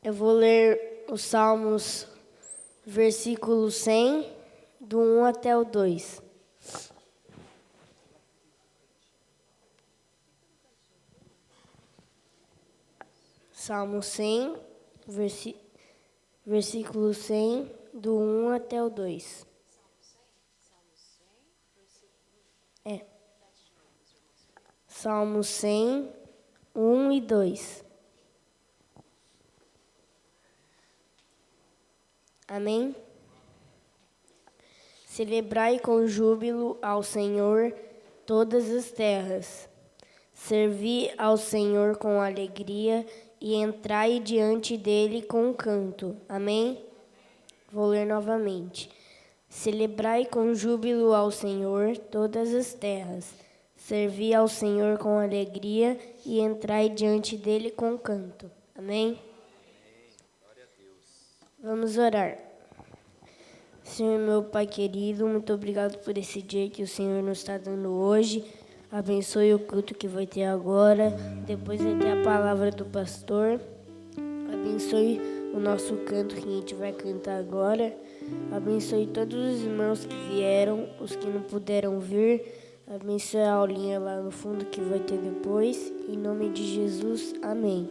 Eu vou ler os Salmos, versículo 100, do 1 até o 2. Salmo 100, versículo 100, do 1 até o 2. Salmo 100, 1 e 2. Amém? Celebrai com júbilo ao Senhor todas as terras. Servi ao Senhor com alegria e entrai diante dele com canto. Amém? Vou ler novamente. Celebrai com júbilo ao Senhor todas as terras. Servi ao Senhor com alegria e entrai diante dele com canto. Amém? Glória a Deus. Vamos orar. Senhor, meu Pai querido, muito obrigado por esse dia que o Senhor nos está dando hoje. Abençoe o culto que vai ter agora. Depois vai ter a palavra do pastor. Abençoe o nosso canto que a gente vai cantar agora. Abençoe todos os irmãos que vieram, os que não puderam vir. Abençoe a aulinha lá no fundo que vai ter depois. Em nome de Jesus, amém.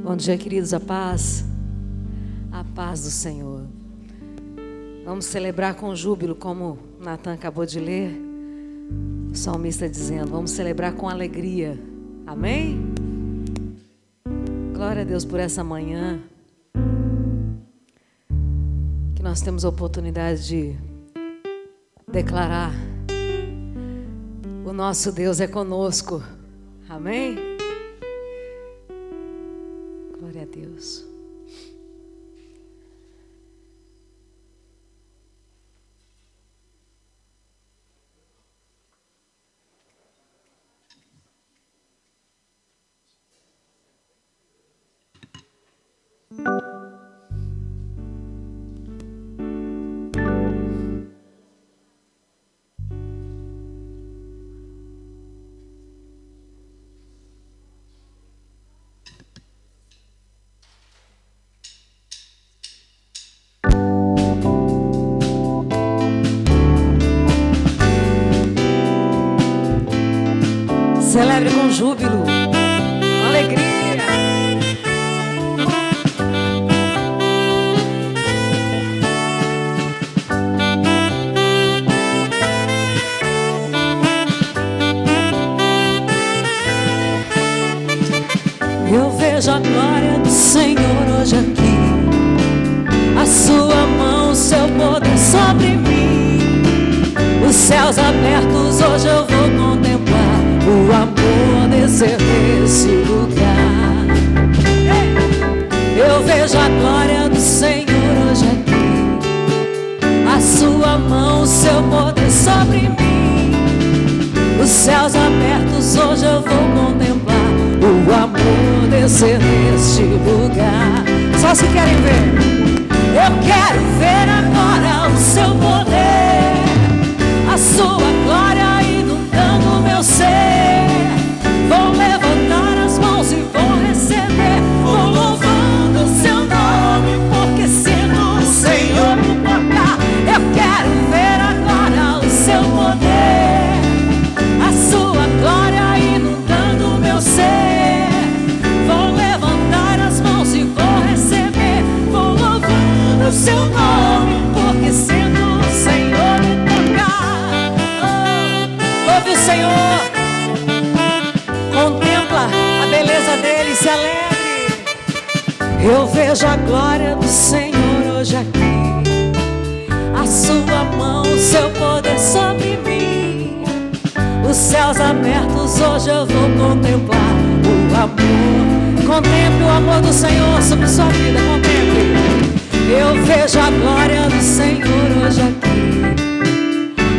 Bom dia, queridos, a paz do Senhor. Vamos celebrar com júbilo, como Natan acabou de ler, o salmista dizendo, vamos celebrar com alegria, amém? Glória a Deus por essa manhã, que nós temos a oportunidade de declarar, o nosso Deus é conosco, amém? Glória a Deus. Celebre com júbilo, com alegria. Eu vejo a glória do Senhor hoje aqui, a sua mão, seu poder sobre mim. Os céus abertos hoje eu vou contemplar o amor descer nesse lugar. Eu vejo a glória do Senhor hoje aqui, a sua mão, o seu poder sobre mim. Os céus abertos hoje eu vou contemplar o amor descer neste lugar. Só se querem ver. Eu quero ver agora o seu poder, a sua glória inundando o meu ser. Vou levantar as mãos e vou receber. Vou louvando o seu nome, porque sinto o Senhor me tocar. Eu quero ver agora o seu poder, a sua glória inundando o meu ser. Vou levantar as mãos e vou receber. Vou louvando o seu nome, porque sinto o Senhor me tocar. Louve o Senhor, contempla a beleza dele e se alegre. Eu vejo a glória do Senhor hoje aqui, a sua mão, o seu poder sobre mim. Os céus abertos hoje eu vou contemplar o amor. Contemple o amor do Senhor sobre sua vida, contemple. Eu vejo a glória do Senhor hoje aqui,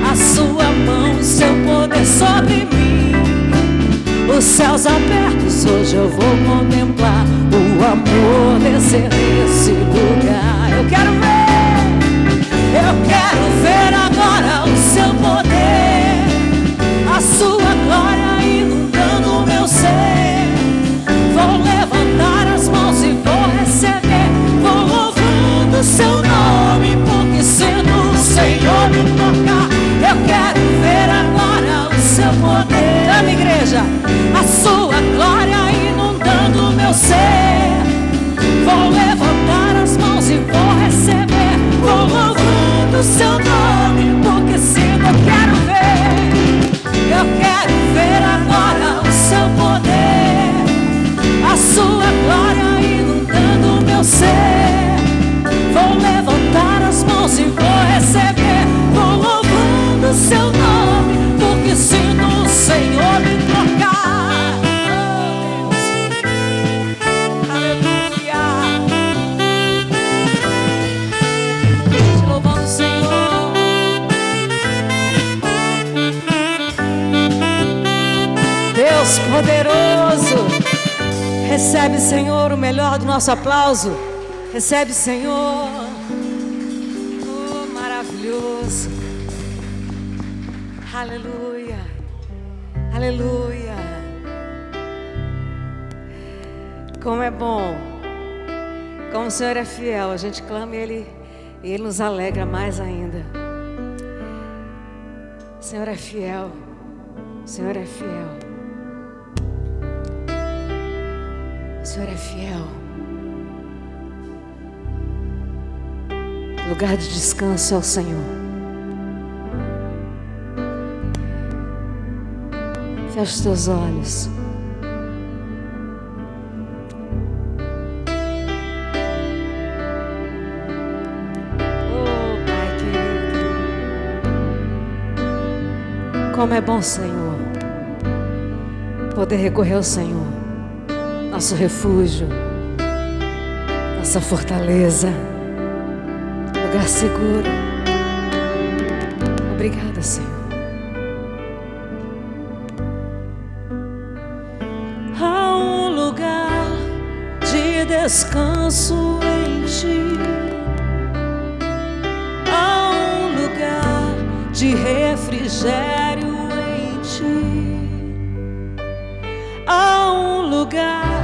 a sua mão, o seu poder sobre mim. Os céus abertos hoje eu vou contemplar o amor descer nesse lugar. Eu quero ver agora o seu poder, a sua glória inundando Deus poderoso. Recebe, Senhor, o melhor do nosso aplauso. Recebe, Senhor. Oh, maravilhoso. Aleluia. Aleluia. Como é bom. Como o Senhor é fiel. A gente clama Ele e Ele nos alegra mais ainda. O Senhor é fiel. O Senhor é fiel. O Senhor é fiel. Lugar de descanso é o Senhor. Feche os teus olhos. Oh, Pai querido. Como é bom, Senhor, poder recorrer ao Senhor, nosso refúgio, nossa fortaleza, lugar seguro. Obrigada, Senhor. Há um lugar de descanso em Ti. Há um lugar de refrigério em Ti. Há um lugar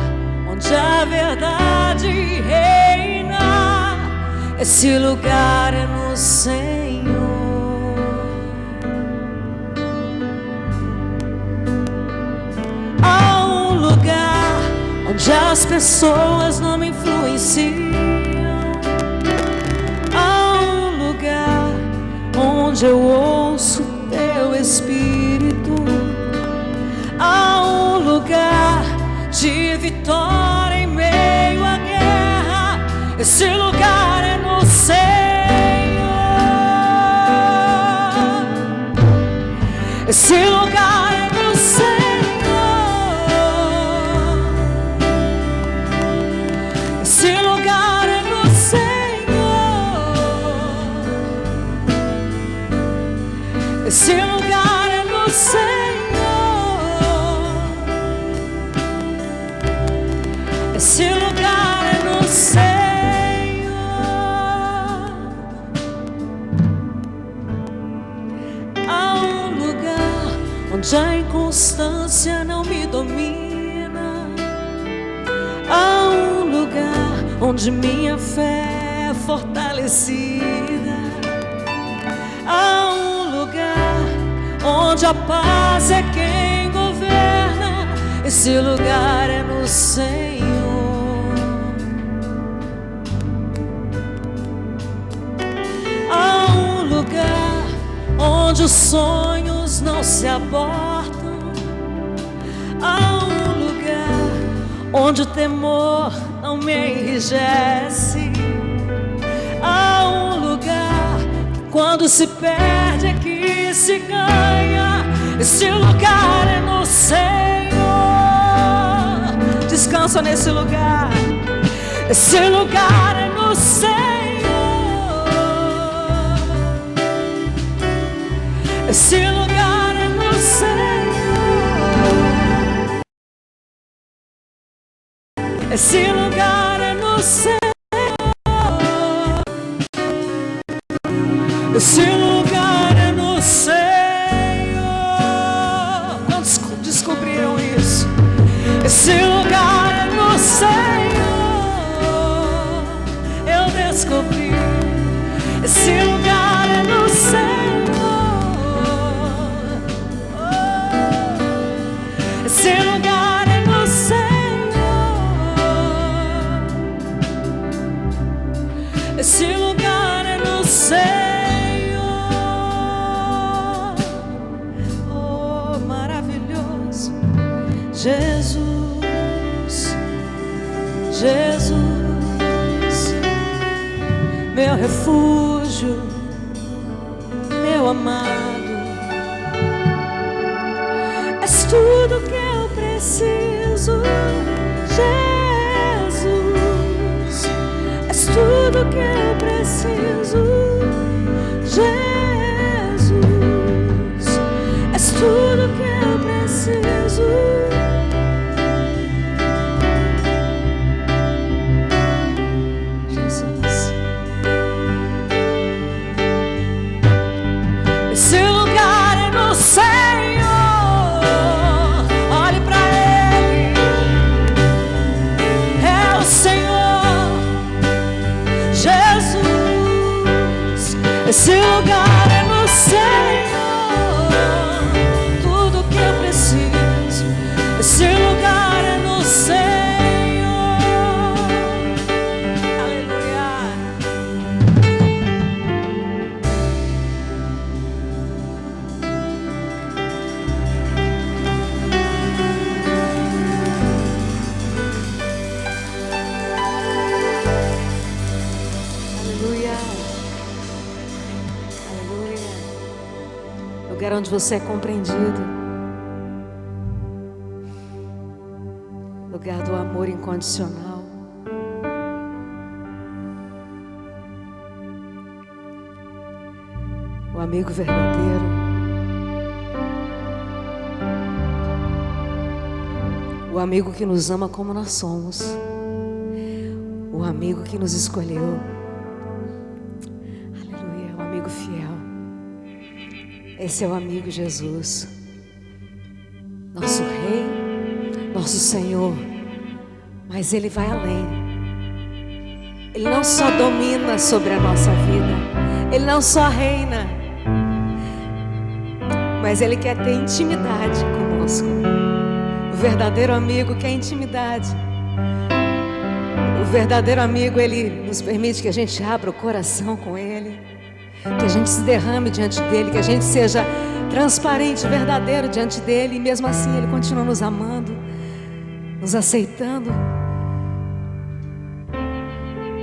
onde a verdade reina. Esse lugar é no Senhor. Há um lugar onde as pessoas não me influenciam. Há um lugar onde eu ouço Teu Espírito. Há um lugar de vitória em meio à guerra. Esse lugar é no Senhor. Esse lugar é no Senhor. Esse lugar é no Senhor. Esse lugar é no Senhor. Esse lugar é no Senhor. Há um lugar onde a inconstância não me domina. Há um lugar onde minha fé é fortalecida. Há um lugar onde a paz é quem governa. Esse lugar é no Senhor. Há um lugar onde os sonhos não se abortam. Há um lugar onde o temor não me enrijece. Há um lugar que quando se perde é que se ganha. Esse lugar é no Senhor. Descansa nesse lugar. Esse lugar é no Senhor. Esse lugar é no Senhor. Esse lugar é no Senhor. Esse lugar é no Senhor. Quantos descobriram isso? Esse lugar é no Senhor. Eu descobri. Esse lugar é no Senhor. Oh. Esse lugar é no Senhor. Esse lugar é no Senhor. Jesus, Jesus, meu refúgio, meu amado, és tudo que eu preciso. Jesus, és tudo que eu preciso. Jesus, és tudo que eu preciso. Esse lugar é no Senhor, tudo que eu preciso. Esse lugar é no Senhor. Aleluia. Aleluia. Aleluia. Lugar onde você é compreendido. Lugar do amor incondicional. O amigo verdadeiro. O amigo que nos ama como nós somos. O amigo que nos escolheu. Aleluia, o amigo fiel. Esse é o amigo Jesus. Nosso Rei, nosso Senhor. Mas Ele vai além. Ele não só domina sobre a nossa vida. Ele não só reina. Mas Ele quer ter intimidade conosco. O verdadeiro amigo quer intimidade. O verdadeiro amigo, Ele nos permite que a gente abra o coração com Ele. Que a gente se derrame diante dEle. Que a gente seja transparente, verdadeiro diante dEle. E mesmo assim Ele continua nos amando, nos aceitando,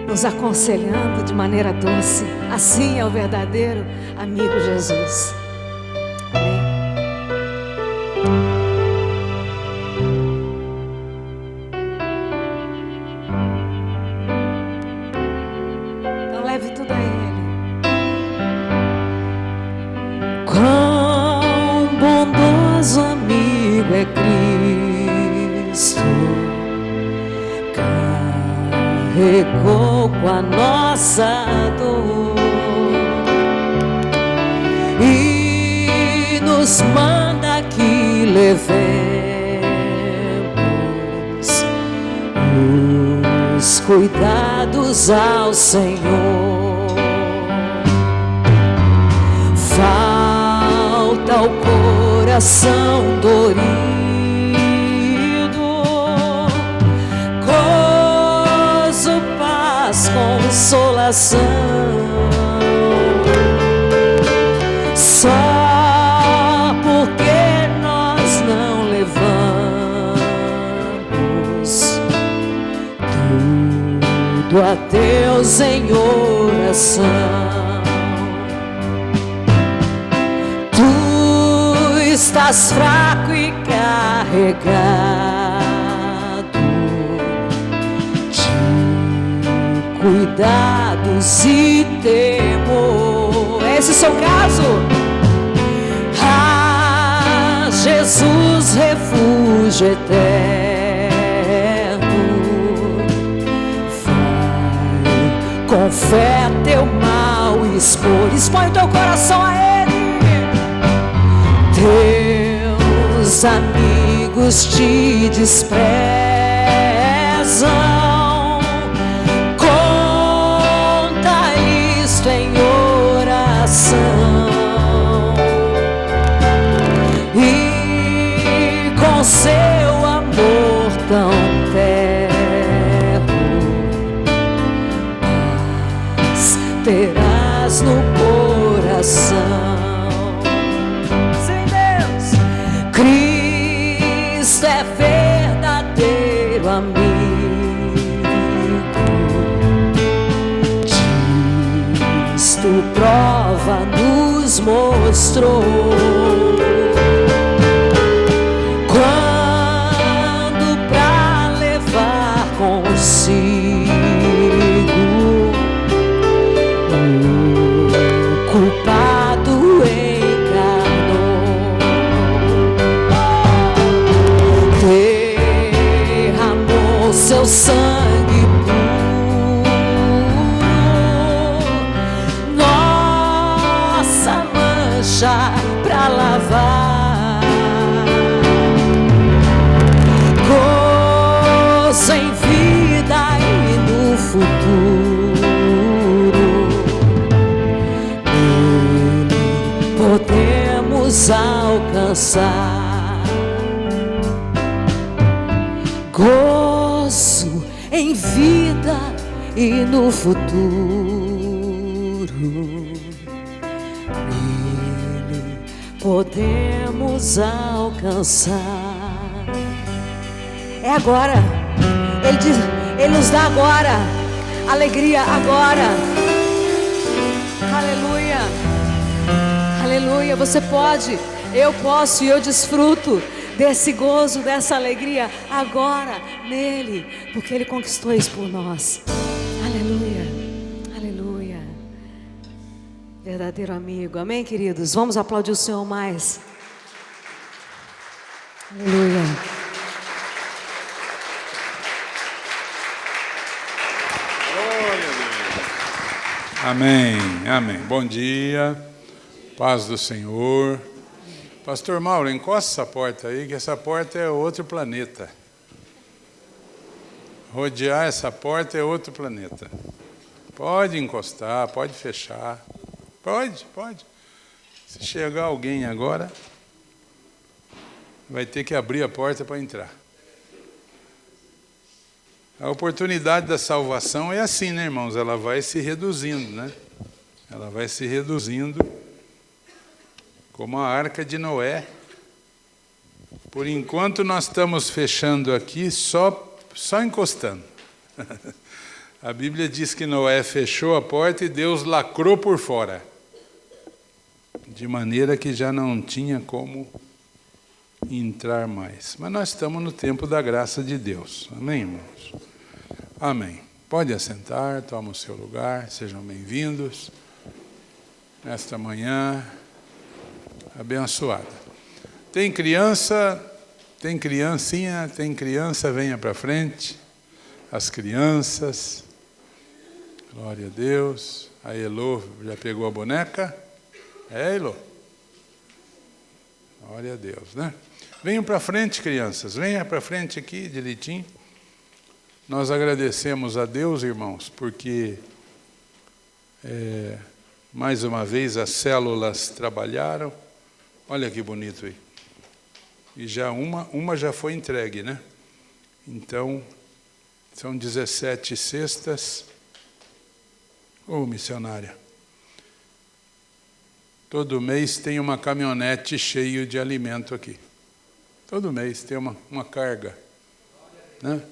nos aconselhando de maneira doce. Assim é o verdadeiro amigo Jesus. Amém. Então leve tudo a Ele. Quão bondoso amigo é Cristo. Carregou com a nossa dor e nos manda que levemos os cuidados ao Senhor. Falta o coração dorido, consolação, só porque nós não levamos tudo a Deus em oração. Tu estás fraco e carregado, cuidados e temor. Esse é o seu caso? Ah, Jesus, refúgio eterno, vai com fé teu mal expor. Expõe o teu coração a Ele. Teus amigos te desprezam, em oração e com seu amor tão terno paz terás no coração. Sim, Deus, Cristo é verdadeiro amigo. Tu prova nos mostrou quando pra levar consigo o culpado encarnou, derramou seu sangue pra lavar, gozo em vida e no futuro. alcançar. Gozo em vida e no futuro, nele podemos alcançar. É agora. Ele diz, Ele nos dá agora alegria agora. Aleluia. Aleluia. Você pode, eu posso e eu desfruto desse gozo, dessa alegria agora nele, porque Ele conquistou isso por nós. Aleluia. Aleluia. Verdadeiro amigo. Amém, queridos? Vamos aplaudir o Senhor mais. Aleluia. Amém, amém. Bom dia, paz do Senhor. Pastor Mauro, encosta essa porta aí, que essa porta é outro planeta. Rodear essa porta é outro planeta. Pode encostar, pode fechar. Pode. Se chegar alguém agora, vai ter que abrir a porta para entrar. A oportunidade da salvação é assim, né, irmãos? Ela vai se reduzindo, né? Ela vai se reduzindo como a arca de Noé. Por enquanto nós estamos fechando aqui só encostando. A Bíblia diz que Noé fechou a porta e Deus lacrou por fora, de maneira que já não tinha como entrar mais. Mas nós estamos no tempo da graça de Deus. Amém, irmãos? Amém. Pode assentar, toma o seu lugar, sejam bem-vindos nesta manhã abençoada. Tem criança, tem criancinha, tem criança, venha para frente. As crianças, glória a Deus. A Elô já pegou a boneca? É, Elô? Glória a Deus, né? Venham para frente, crianças, venham para frente aqui, direitinho. Nós agradecemos a Deus, irmãos, porque mais uma vez as células trabalharam. Olha que bonito aí. E já uma já foi entregue, né? Então, são 17 cestas. Ô, missionária. Todo mês tem uma caminhonete cheia de alimento aqui. Todo mês tem uma carga, né?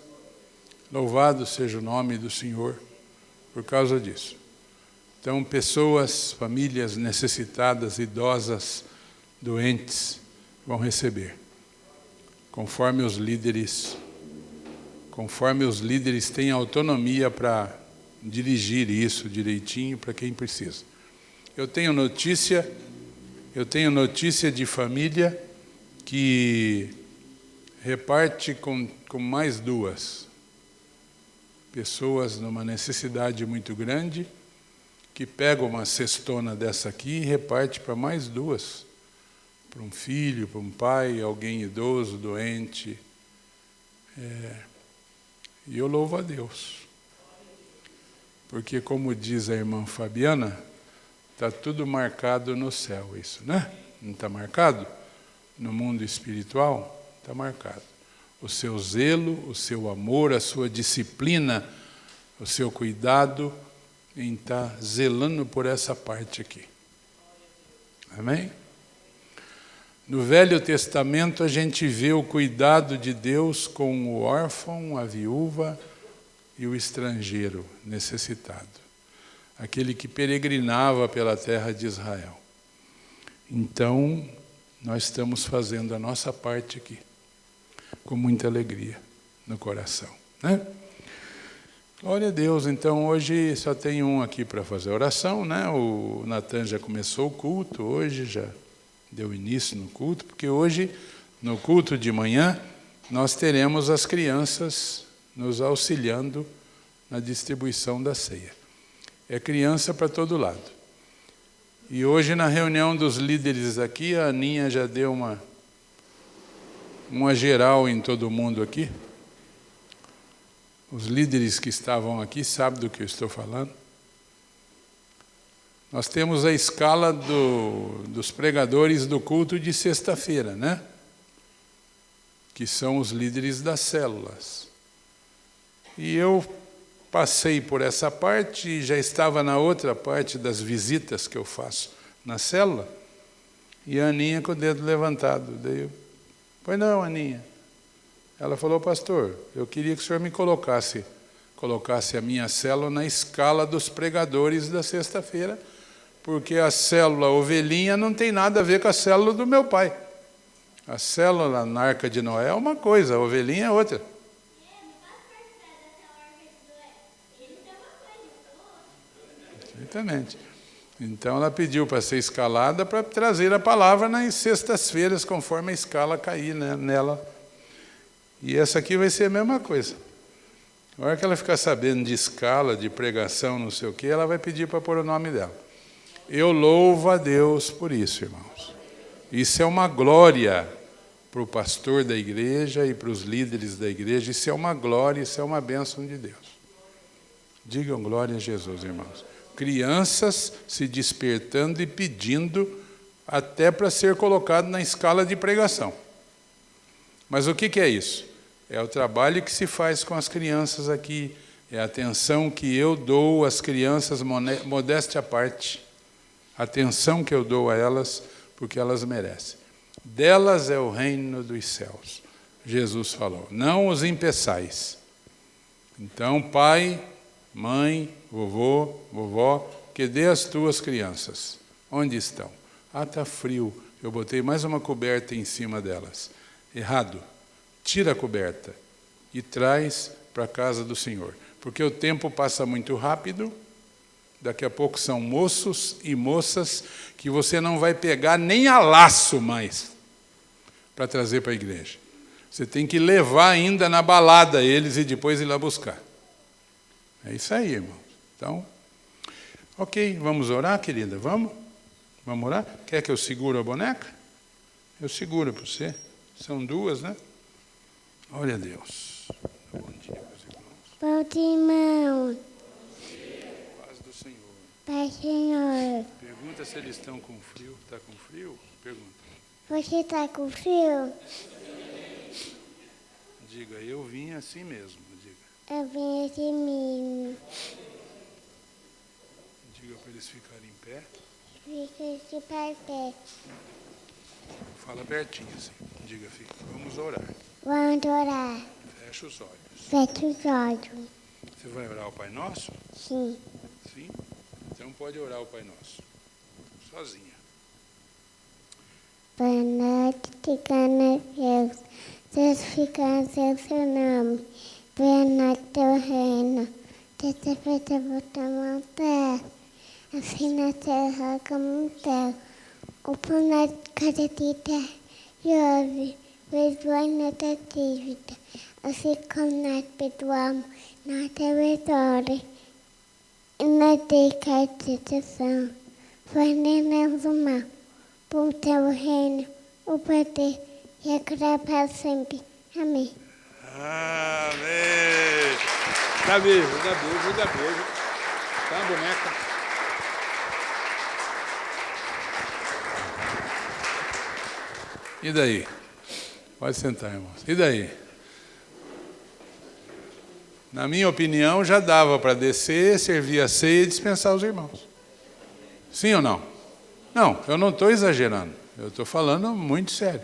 Louvado seja o nome do Senhor por causa disso. Então, pessoas, famílias necessitadas, idosas, doentes, vão receber. Conforme os líderes têm autonomia para dirigir isso direitinho para quem precisa. Eu tenho notícia de família que reparte com mais duas pessoas numa necessidade muito grande, que pega uma cestona dessa aqui e reparte para mais duas, para um filho, para um pai, alguém idoso, doente. E eu louvo a Deus, porque como diz a irmã Fabiana, está tudo marcado no céu, isso, né? Não está marcado? No mundo espiritual, está marcado. O seu zelo, o seu amor, a sua disciplina, o seu cuidado em estar zelando por essa parte aqui. Amém? No Velho Testamento a gente vê o cuidado de Deus com o órfão, a viúva e o estrangeiro necessitado. Aquele que peregrinava pela terra de Israel. Então, nós estamos fazendo a nossa parte aqui, com muita alegria no coração, né? Glória a Deus. Então, hoje só tem um aqui para fazer oração, né? O Natan já começou o culto, hoje já deu início no culto, porque hoje, no culto de manhã, nós teremos as crianças nos auxiliando na distribuição da ceia. É criança para todo lado. E hoje, na reunião dos líderes aqui, a Aninha já deu uma geral em todo mundo aqui. Os líderes que estavam aqui sabem do que eu estou falando. Nós temos a escala dos pregadores do culto de sexta-feira, né? Que são os líderes das células. E eu passei por essa parte e já estava na outra parte das visitas que eu faço na célula, e a Aninha com o dedo levantado. Daí eu, pois não, Aninha. Ela falou, pastor, eu queria que o senhor me colocasse a minha célula na escala dos pregadores da sexta-feira, porque a célula ovelhinha não tem nada a ver com a célula do meu pai. A célula na Arca de Noé é uma coisa, a ovelhinha é outra. Exatamente. Então ela pediu para ser escalada para trazer a palavra nas sextas-feiras, conforme a escala cair, né, nela. E essa aqui vai ser a mesma coisa. Na hora que ela ficar sabendo de escala, de pregação, não sei o quê, ela vai pedir para pôr o nome dela. Eu louvo a Deus por isso, irmãos. Isso é uma glória para o pastor da igreja e para os líderes da igreja. Isso é uma glória, isso é uma bênção de Deus. Digam glória a Jesus, irmãos. Crianças se despertando e pedindo até para ser colocado na escala de pregação. Mas o que é isso? É o trabalho que se faz com as crianças aqui, é a atenção que eu dou às crianças, modéstia à parte, a atenção que eu dou a elas, porque elas merecem. Delas é o reino dos céus. Jesus falou, não os impeçais. Então, pai, mãe, vovô, vovó, que dê as tuas crianças. Onde estão? Ah, está frio, eu botei mais uma coberta em cima delas. Errado. Tira a coberta e traz para a casa do Senhor. Porque o tempo passa muito rápido, daqui a pouco são moços e moças que você não vai pegar nem a laço mais para trazer para a igreja. Você tem que levar ainda na balada eles e depois ir lá buscar. É isso aí, irmãos. Então, ok, vamos orar, querida? Vamos? Vamos orar? Quer que eu segure a boneca? Eu seguro para você. São duas, né? Glória a Deus. Bom dia, meus irmãos. Bom dia, irmão. Paz do Senhor. Pai, Senhor. Pergunta se eles estão com frio. Está com frio? Pergunta. Você está com frio? Diga, eu vim assim mesmo. Diga. Eu vim assim mesmo. Diga para eles ficarem em pé. Fica de pé. Fala pertinho assim. Diga, filho, vamos orar. Vamos orar. Fecha os olhos. Fecha os olhos. Você vai orar o Pai Nosso? Sim. Sim? Então pode orar o Pai Nosso. Sozinha. Boa noite, Ticana Deus. Santificado seja o seu nome. Venha no teu reino. Seja feita a vontade de Deus. Assim na terra como no céu. O pão nosso de cada dia e hoje, perdoai nossa dívida, assim como nós perdoamos nossa devedores. E não deixe cair de tentação, faz-nos o mal, por teu reino, o poder e a glória para sempre. Amém. Amém. Dá beijo, dá beijo, dá beijo. Tá a boneca? E daí? Pode sentar, irmãos. E daí? Na minha opinião, já dava para descer, servir a ceia e dispensar os irmãos. Sim ou não? Não, eu não estou exagerando. Eu estou falando muito sério.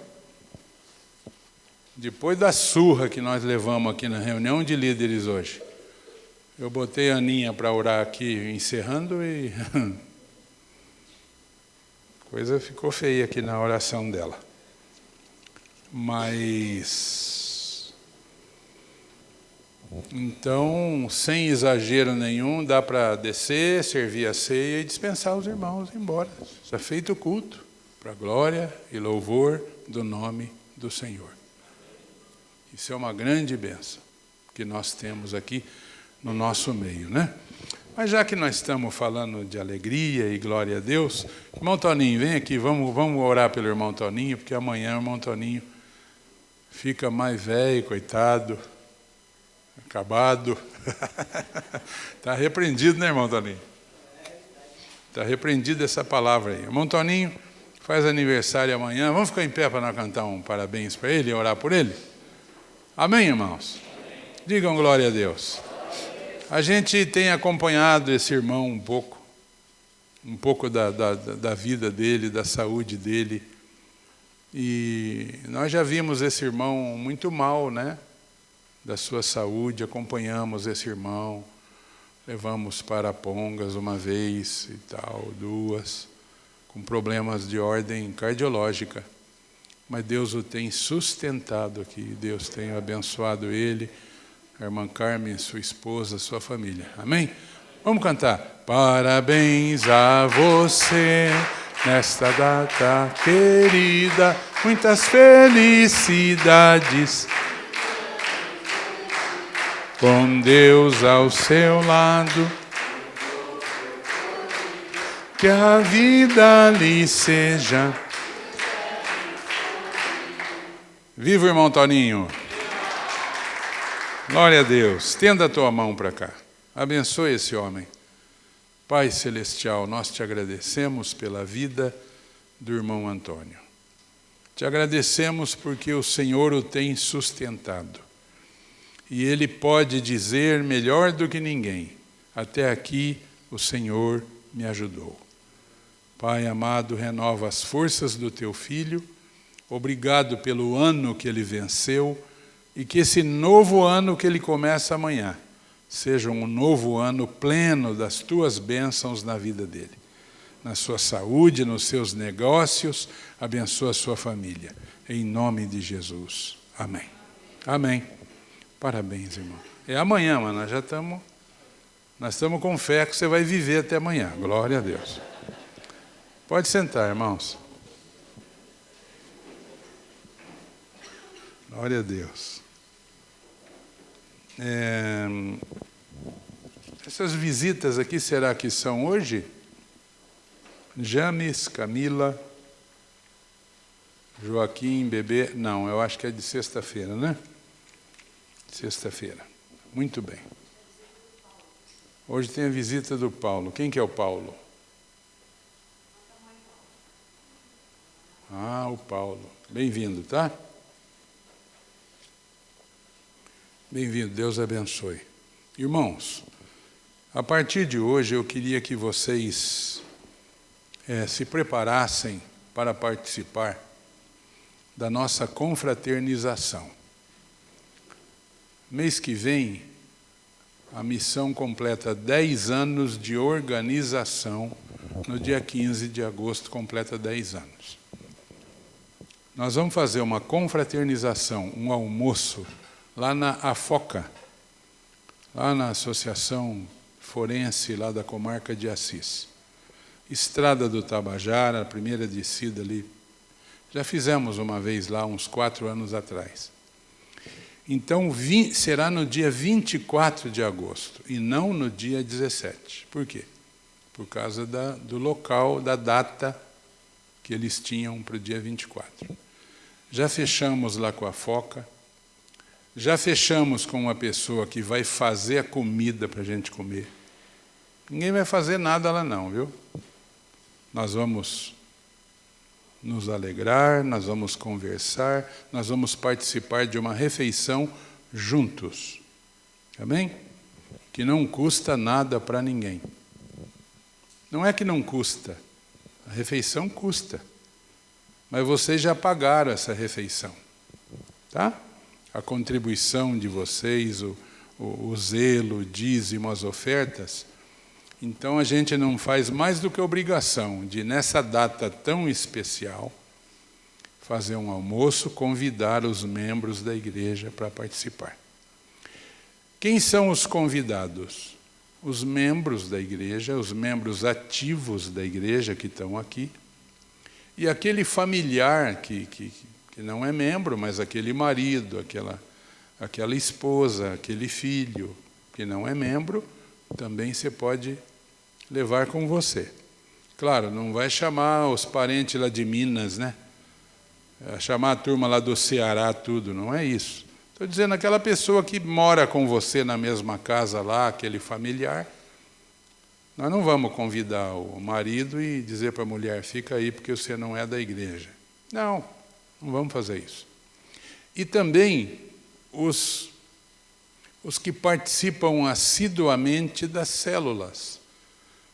Depois da surra que nós levamos aqui na reunião de líderes hoje, eu botei a Aninha para orar aqui, encerrando, e coisa ficou feia aqui na oração dela. Mas, então, sem exagero nenhum, dá para descer, servir a ceia e dispensar os irmãos embora. Está feito o culto, para a glória e louvor do nome do Senhor. Isso é uma grande bênção que nós temos aqui no nosso meio, né? Mas já que nós estamos falando de alegria e glória a Deus, irmão Toninho, vem aqui, vamos orar pelo irmão Toninho, porque amanhã o irmão Toninho fica mais velho, coitado, acabado. Está repreendido, né, irmão Toninho? Está repreendida essa palavra aí. Irmão Toninho faz aniversário amanhã. Vamos ficar em pé para nós cantar um parabéns para ele e orar por ele? Amém, irmãos? Digam glória a Deus. A gente tem acompanhado esse irmão um pouco da vida dele, da saúde dele. E nós já vimos esse irmão muito mal, né? Da sua saúde, acompanhamos esse irmão, levamos para Pongas uma vez e tal, duas, com problemas de ordem cardiológica. Mas Deus o tem sustentado aqui, Deus tem abençoado ele, a irmã Carmen, sua esposa, sua família. Amém? Vamos cantar. Parabéns a você nesta data querida, muitas felicidades. Com Deus ao seu lado, que a vida lhe seja. Viva o irmão Toninho. Glória a Deus. Estenda a tua mão para cá. Abençoe esse homem. Pai Celestial, nós te agradecemos pela vida do irmão Antônio. Te agradecemos porque o Senhor o tem sustentado. E ele pode dizer melhor do que ninguém, até aqui o Senhor me ajudou. Pai amado, renova as forças do teu filho. Obrigado pelo ano que ele venceu e que esse novo ano que ele começa amanhã seja um novo ano pleno das tuas bênçãos na vida dele. Na sua saúde, nos seus negócios, abençoa a sua família. Em nome de Jesus. Amém. Amém. Parabéns, irmão. É amanhã, mas nós estamos com fé que você vai viver até amanhã. Glória a Deus. Pode sentar, irmãos. Glória a Deus. Essas visitas aqui, será que são hoje? James, Camila, Joaquim, Bebê. Não, eu acho que é de sexta-feira, né? Sexta-feira. Muito bem. Hoje tem a visita do Paulo. Quem que é o Paulo? Ah, o Paulo. Bem-vindo, tá? Bem-vindo. Deus abençoe. Irmãos, a partir de hoje eu queria que vocês se preparassem para participar da nossa confraternização. Mês que vem, a missão completa 10 anos de organização. No dia 15 de agosto, completa 10 anos. Nós vamos fazer uma confraternização, um almoço, lá na AFOCA, lá na Associação Forense, lá da comarca de Assis. Estrada do Tabajara, a primeira descida ali. Já fizemos uma vez lá, uns 4 anos atrás. Então, será no dia 24 de agosto, e não no dia 17. Por quê? Por causa do local, da data que eles tinham para o dia 24. Já fechamos lá com a FOCA, já fechamos com uma pessoa que vai fazer a comida para a gente comer. Ninguém vai fazer nada lá não, viu? Nós vamos nos alegrar, nós vamos conversar, nós vamos participar de uma refeição juntos. Amém? Que não custa nada para ninguém. Não é que não custa, a refeição custa. Mas vocês já pagaram essa refeição. Tá? A contribuição de vocês, o zelo, o dízimo, as ofertas. Então a gente não faz mais do que obrigação de, nessa data tão especial, fazer um almoço, convidar os membros da igreja para participar. Quem são os convidados? Os membros da igreja, os membros ativos da igreja que estão aqui, e aquele familiar que não é membro, mas aquele marido, aquela esposa, aquele filho que não é membro, também você pode levar com você. Claro, não vai chamar os parentes lá de Minas, né? Chamar a turma lá do Ceará, tudo, não é isso. Estou dizendo aquela pessoa que mora com você na mesma casa lá, aquele familiar. Nós não vamos convidar o marido e dizer para a mulher, fica aí porque você não é da igreja. Não vamos fazer isso. E também os que participam assiduamente das células,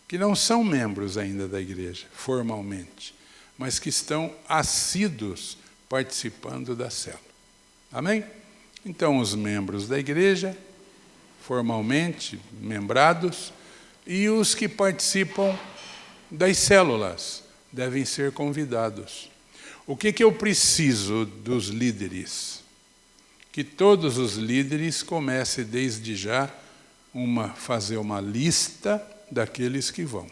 que não são membros ainda da igreja, formalmente, mas que estão assíduos participando da célula. Amém? Então, os membros da igreja, formalmente membrados, e os que participam das células devem ser convidados. O que eu preciso dos líderes? Que todos os líderes comecem desde já fazer uma lista daqueles que vão.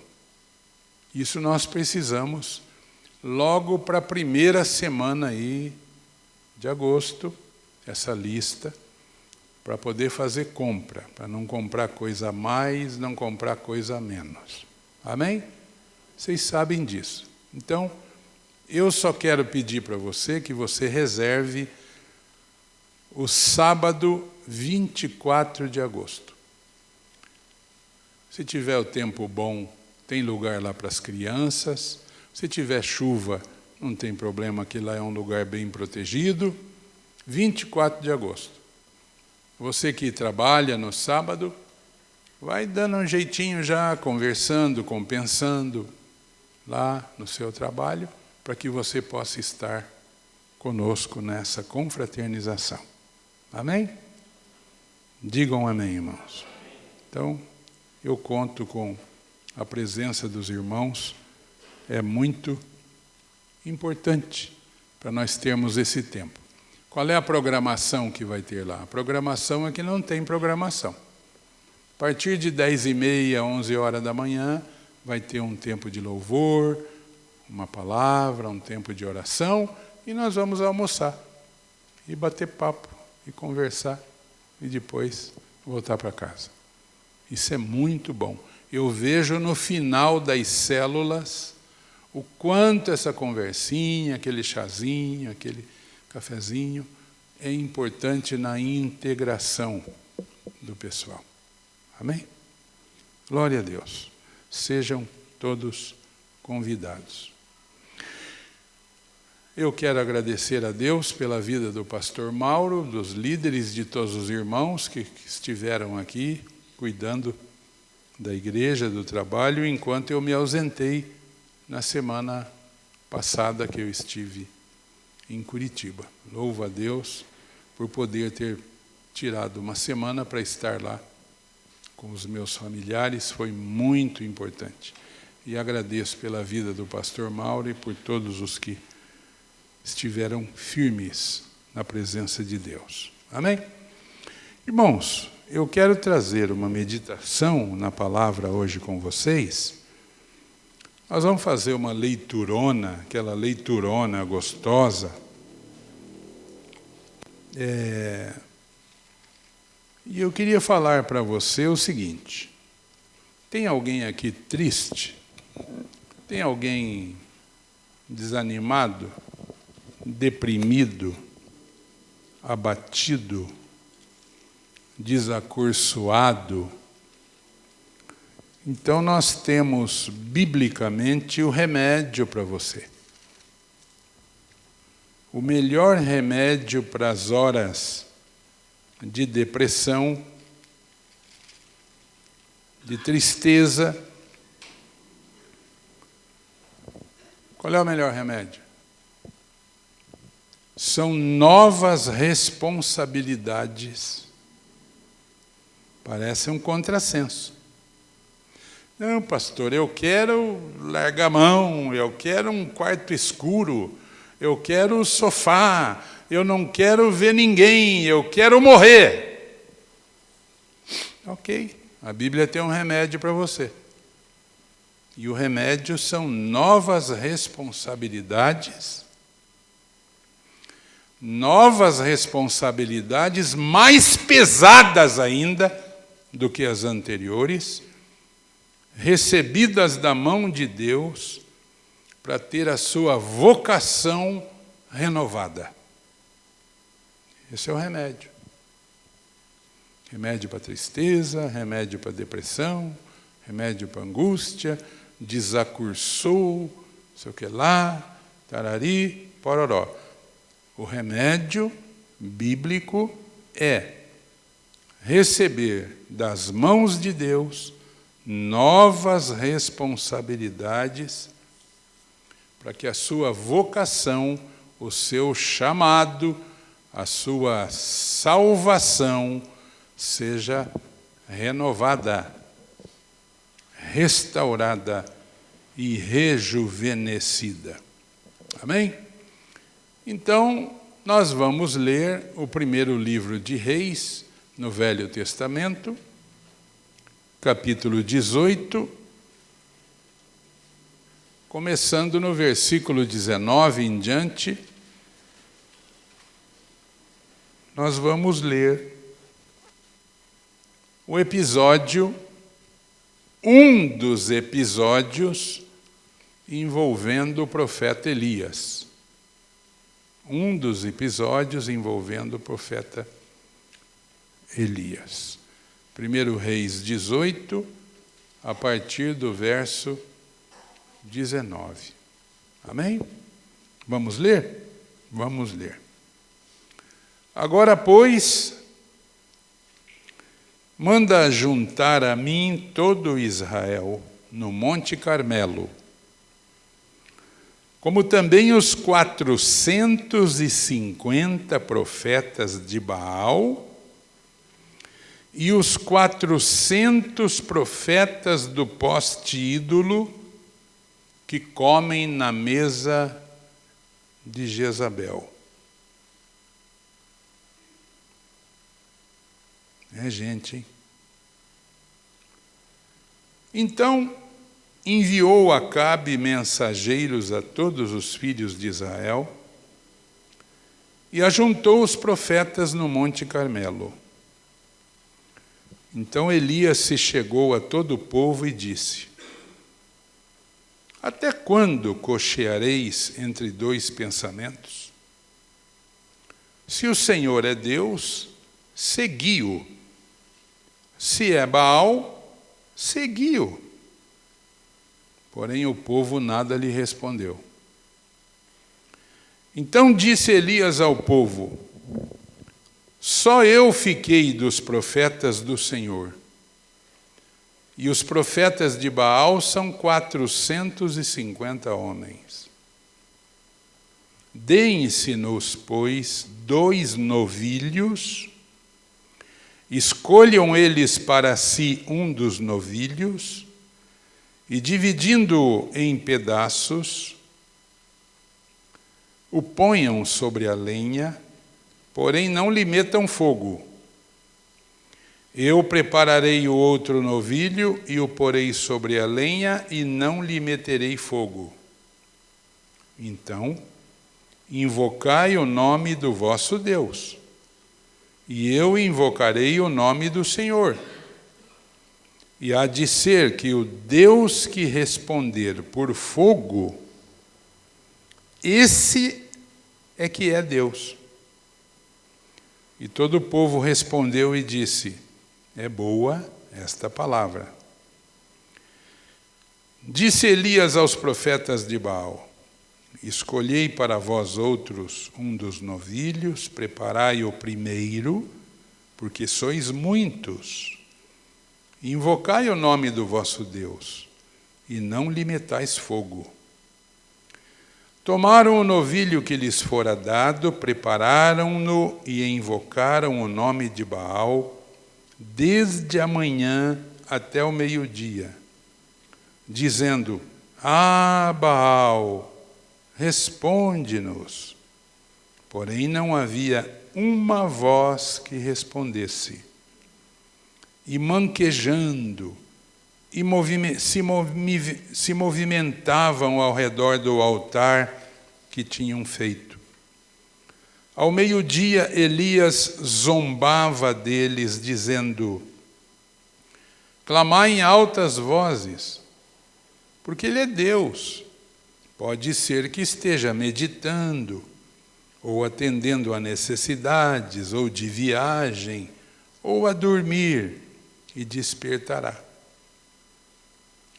Isso nós precisamos logo para a primeira semana aí de agosto, essa lista, para poder fazer compra, para não comprar coisa a mais, não comprar coisa a menos. Amém? Vocês sabem disso. Então, eu só quero pedir para você que você reserve o sábado 24 de agosto. Se tiver o tempo bom, tem lugar lá para as crianças. Se tiver chuva, não tem problema, que lá é um lugar bem protegido. 24 de agosto. Você que trabalha no sábado, vai dando um jeitinho já, conversando, compensando lá no seu trabalho, para que você possa estar conosco nessa confraternização. Amém? Digam amém, irmãos. Então, eu conto com a presença dos irmãos, é muito importante para nós termos esse tempo. Qual é a programação que vai ter lá? A programação é que não tem programação. A partir de 10h30, 11 horas da manhã, vai ter um tempo de louvor, uma palavra, um tempo de oração, e nós vamos almoçar, e bater papo, e conversar, e depois voltar para casa. Isso é muito bom. Eu vejo no final das células o quanto essa conversinha, aquele chazinho, aquele cafezinho, é importante na integração do pessoal. Amém? Glória a Deus. Sejam todos convidados. Eu quero agradecer a Deus pela vida do pastor Mauro, dos líderes, de todos os irmãos que estiveram aqui cuidando da igreja, do trabalho, enquanto eu me ausentei na semana passada que eu estive em Curitiba. Louvo a Deus por poder ter tirado uma semana para estar lá com os meus familiares, foi muito importante. E agradeço pela vida do pastor Mauro e por todos os que estiveram firmes na presença de Deus. Amém? Irmãos, eu quero trazer uma meditação na palavra hoje com vocês. Nós vamos fazer uma leiturona, aquela leiturona gostosa. E eu queria falar para você o seguinte. Tem alguém aqui triste? Tem alguém desanimado, deprimido, abatido, desacursoado? Então, nós temos, biblicamente, o remédio para você. O melhor remédio para as horas de depressão, de tristeza. Qual é o melhor remédio? São novas responsabilidades. Parece um contrassenso. Não, pastor, eu quero largar a mão, eu quero um quarto escuro, eu quero o sofá, eu não quero ver ninguém, eu quero morrer. Ok, a Bíblia tem um remédio para você. E o remédio são novas responsabilidades mais pesadas ainda do que as anteriores, recebidas da mão de Deus para ter a sua vocação renovada. Esse é o remédio. Remédio para tristeza, remédio para depressão, remédio para angústia, desacursou, não sei o que lá, tarari, pororó. O remédio bíblico é receber das mãos de Deus novas responsabilidades para que a sua vocação, o seu chamado, a sua salvação seja renovada, restaurada e rejuvenescida. Amém? Então, nós vamos ler o primeiro livro de Reis, no Velho Testamento, capítulo 18, começando no versículo 19 em diante. Nós vamos ler o episódio, um dos episódios envolvendo o profeta Elias. Um dos episódios envolvendo o profeta Elias. 1 Reis 18, a partir do verso 19. Amém? Vamos ler? Vamos ler. Agora, pois, manda juntar a mim todo Israel no Monte Carmelo, como também os 450 profetas de Baal e os 400 profetas do poste ídolo que comem na mesa de Jezabel. É gente, hein? Então enviou Acabe mensageiros a todos os filhos de Israel e ajuntou os profetas no Monte Carmelo. Então Elias se chegou a todo o povo e disse: até quando cocheareis entre dois pensamentos? Se o Senhor é Deus, segui-o. Se é Baal, segui-o. Porém o povo nada lhe respondeu. Então disse Elias ao povo: só eu fiquei dos profetas do Senhor, e os profetas de Baal são 450 homens. Deem-se-nos, pois, 2 novilhos, escolham eles para si um dos novilhos, e dividindo-o em pedaços, o ponham sobre a lenha, porém não lhe metam fogo. Eu prepararei o outro novilho e o porei sobre a lenha e não lhe meterei fogo. Então, invocai o nome do vosso Deus, e eu invocarei o nome do Senhor. E há de ser que o Deus que responder por fogo, esse é que é Deus. E todo o povo respondeu e disse: é boa esta palavra. Disse Elias aos profetas de Baal: escolhei para vós outros um dos novilhos, preparai o primeiro, porque sois muitos. Invocai o nome do vosso Deus, e não lhe metais fogo. Tomaram o novilho que lhes fora dado, prepararam-no e invocaram o nome de Baal, desde a manhã até o meio-dia, dizendo: ah, Baal, responde-nos. Porém não havia uma voz que respondesse. E manquejando, se movimentavam ao redor do altar que tinham feito. Ao meio-dia, Elias zombava deles, dizendo: clamai em altas vozes, porque ele é Deus. Pode ser que esteja meditando, ou atendendo a necessidades, ou de viagem, ou a dormir, e despertará.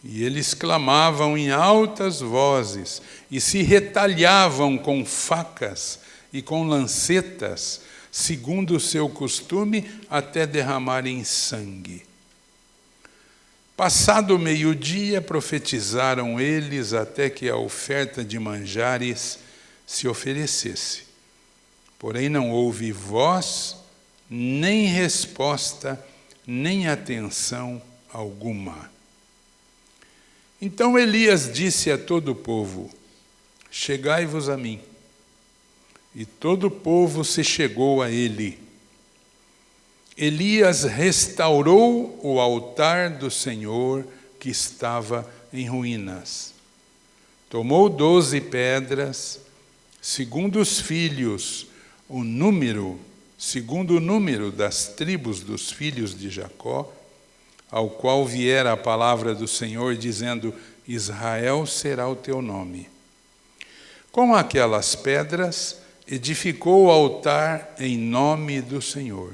E eles clamavam em altas vozes e se retalhavam com facas e com lancetas, segundo o seu costume, até derramarem sangue. Passado o meio-dia, profetizaram eles até que a oferta de manjares se oferecesse. Porém não houve voz, nem resposta, nem atenção alguma. Então Elias disse a todo o povo: chegai-vos a mim. E todo o povo se chegou a ele. Elias restaurou o altar do Senhor que estava em ruínas. Tomou 12 pedras, segundo os filhos, segundo o número das tribos dos filhos de Jacó, ao qual viera a palavra do Senhor, dizendo: Israel será o teu nome. Com aquelas pedras, edificou o altar em nome do Senhor.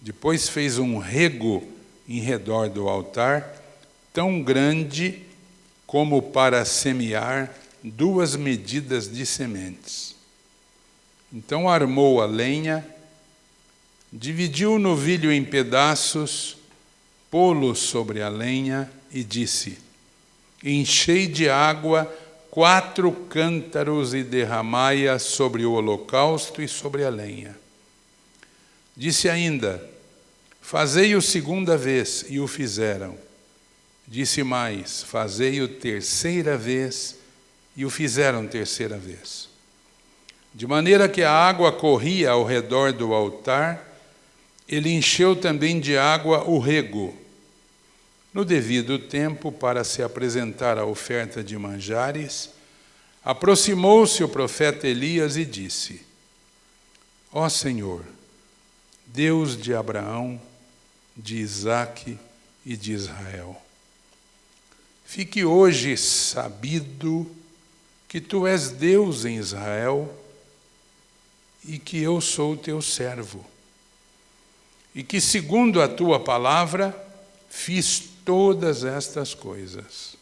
Depois fez um rego em redor do altar, tão grande como para semear 2 medidas de sementes. Então armou a lenha, dividiu o novilho em pedaços, pô-lo sobre a lenha e disse: enchei de água 4 cântaros e derramai-a sobre o holocausto e sobre a lenha. Disse ainda: fazei-o segunda vez, e o fizeram. Disse mais: fazei-o terceira vez, e o fizeram terceira vez. De maneira que a água corria ao redor do altar, ele encheu também de água o rego. No devido tempo, para se apresentar a oferta de manjares, aproximou-se o profeta Elias e disse: ó Senhor, Deus de Abraão, de Isaque e de Israel, fique hoje sabido que tu és Deus em Israel e que eu sou teu servo, e que segundo a tua palavra fiz todas estas coisas.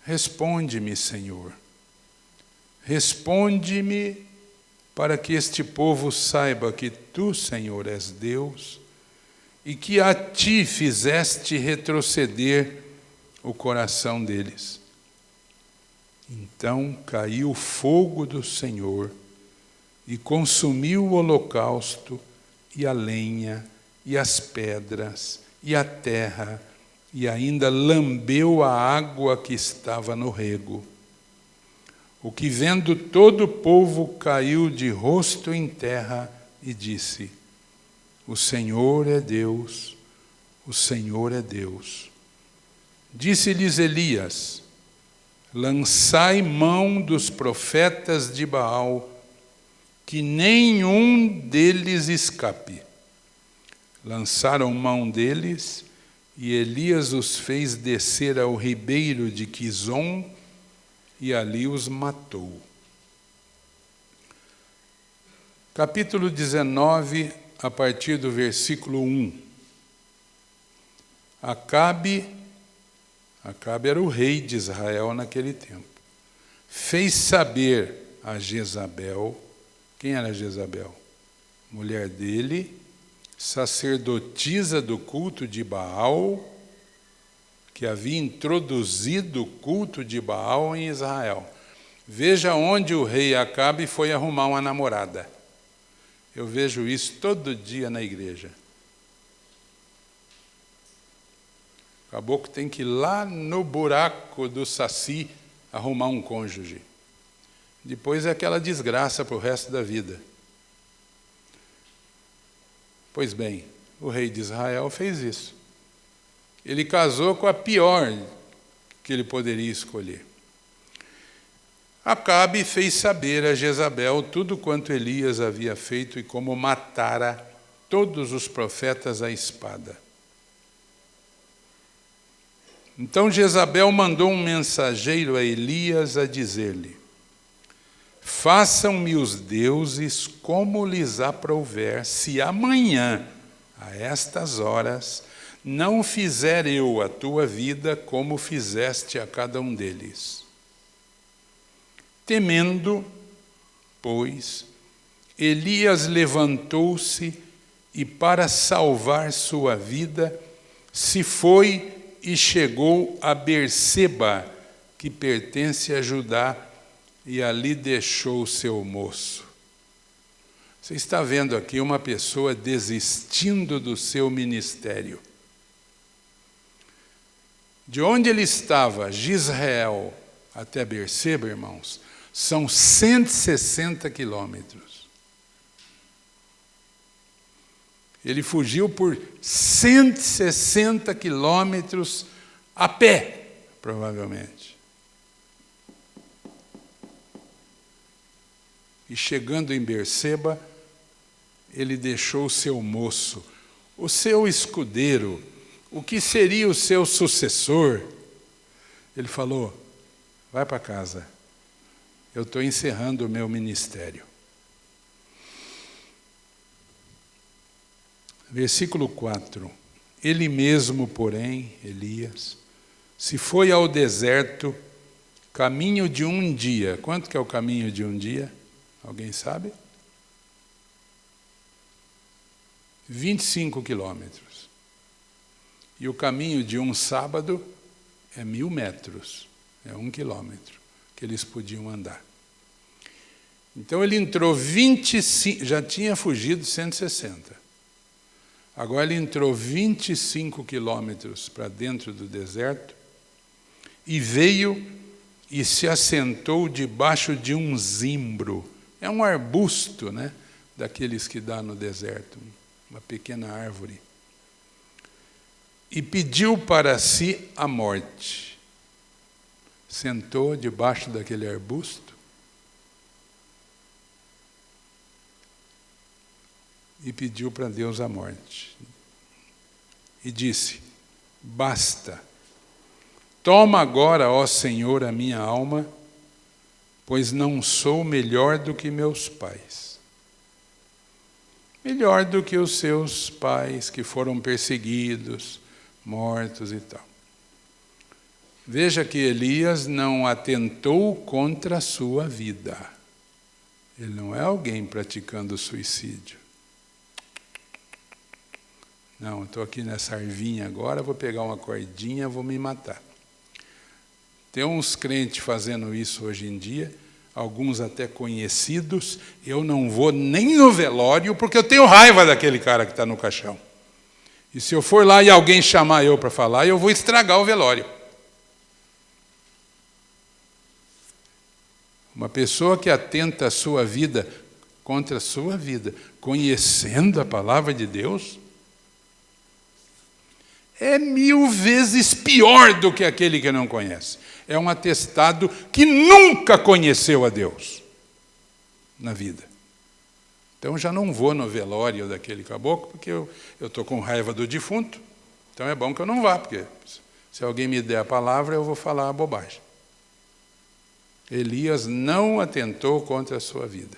Responde-me, Senhor, responde-me, para que este povo saiba que tu, Senhor, és Deus, e que a ti fizeste retroceder o coração deles. Então caiu o fogo do Senhor e consumiu o holocausto e a lenha e as pedras e a terra, e ainda lambeu a água que estava no rego. O que vendo todo o povo caiu de rosto em terra e disse: o Senhor é Deus, o Senhor é Deus. Disse-lhes Elias: lançai mão dos profetas de Baal, que nenhum deles escape. Lançaram mão deles, e Elias os fez descer ao ribeiro de Quizom, e ali os matou. Capítulo 19, a partir do versículo 1. Acabe era o rei de Israel naquele tempo. Fez saber a Jezabel. Quem era Jezabel? Mulher dele, sacerdotisa do culto de Baal, que havia introduzido o culto de Baal em Israel. Veja onde o rei Acabe foi arrumar uma namorada. Eu vejo isso todo dia na igreja. O caboclo tem que ir lá no buraco do saci arrumar um cônjuge. Depois é aquela desgraça para o resto da vida. Pois bem, o rei de Israel fez isso. Ele casou com a pior que ele poderia escolher. Acabe fez saber a Jezabel tudo quanto Elias havia feito e como matara todos os profetas à espada. Então Jezabel mandou um mensageiro a Elias a dizer-lhe: façam-me os deuses como lhes aprouver, se amanhã, a estas horas, não fizer eu a tua vida como fizeste a cada um deles. Temendo, pois, Elias levantou-se e, para salvar sua vida, se foi e chegou a Berseba, que pertence a Judá, e ali deixou seu moço. Você está vendo aqui uma pessoa desistindo do seu ministério. De onde ele estava, de Israel até Berseba, irmãos, são 160 quilômetros. Ele fugiu por 160 quilômetros a pé, provavelmente. E chegando em Berseba, ele deixou o seu moço, o seu escudeiro, o que seria o seu sucessor. Ele falou: vai para casa, eu estou encerrando o meu ministério. Versículo 4. Ele mesmo, porém, Elias, se foi ao deserto, caminho de um dia. Quanto que é o caminho de um dia? Alguém sabe? 25 quilômetros. E o caminho de um sábado é 1000 metros. É 1 quilômetro que eles podiam andar. Então ele entrou 25, já tinha fugido 160. Agora ele entrou 25 quilômetros para dentro do deserto e veio e se assentou debaixo de um zimbro. É um arbusto, né, daqueles que dá no deserto, uma pequena árvore. E pediu para si a morte. Sentou debaixo daquele arbusto e pediu para Deus a morte. E disse: basta, toma agora, ó Senhor, a minha alma, pois não sou melhor do que meus pais. Melhor do que os seus pais que foram perseguidos, mortos e tal. Veja que Elias não atentou contra a sua vida. Ele não é alguém praticando suicídio. Não, estou aqui nessa arvinha agora, vou pegar uma cordinha, vou me matar. Tem uns crentes fazendo isso hoje em dia, alguns até conhecidos. Eu não vou nem no velório, porque eu tenho raiva daquele cara que está no caixão. E se eu for lá e alguém chamar eu para falar, eu vou estragar o velório. Uma pessoa que atenta a sua vida contra a sua vida, conhecendo a palavra de Deus, é 1000 vezes pior do que aquele que não conhece. É um atestado que nunca conheceu a Deus na vida. Então já não vou no velório daquele caboclo, porque eu estou com raiva do defunto. Então é bom que eu não vá, porque se alguém me der a palavra, eu vou falar a bobagem. Elias não atentou contra a sua vida.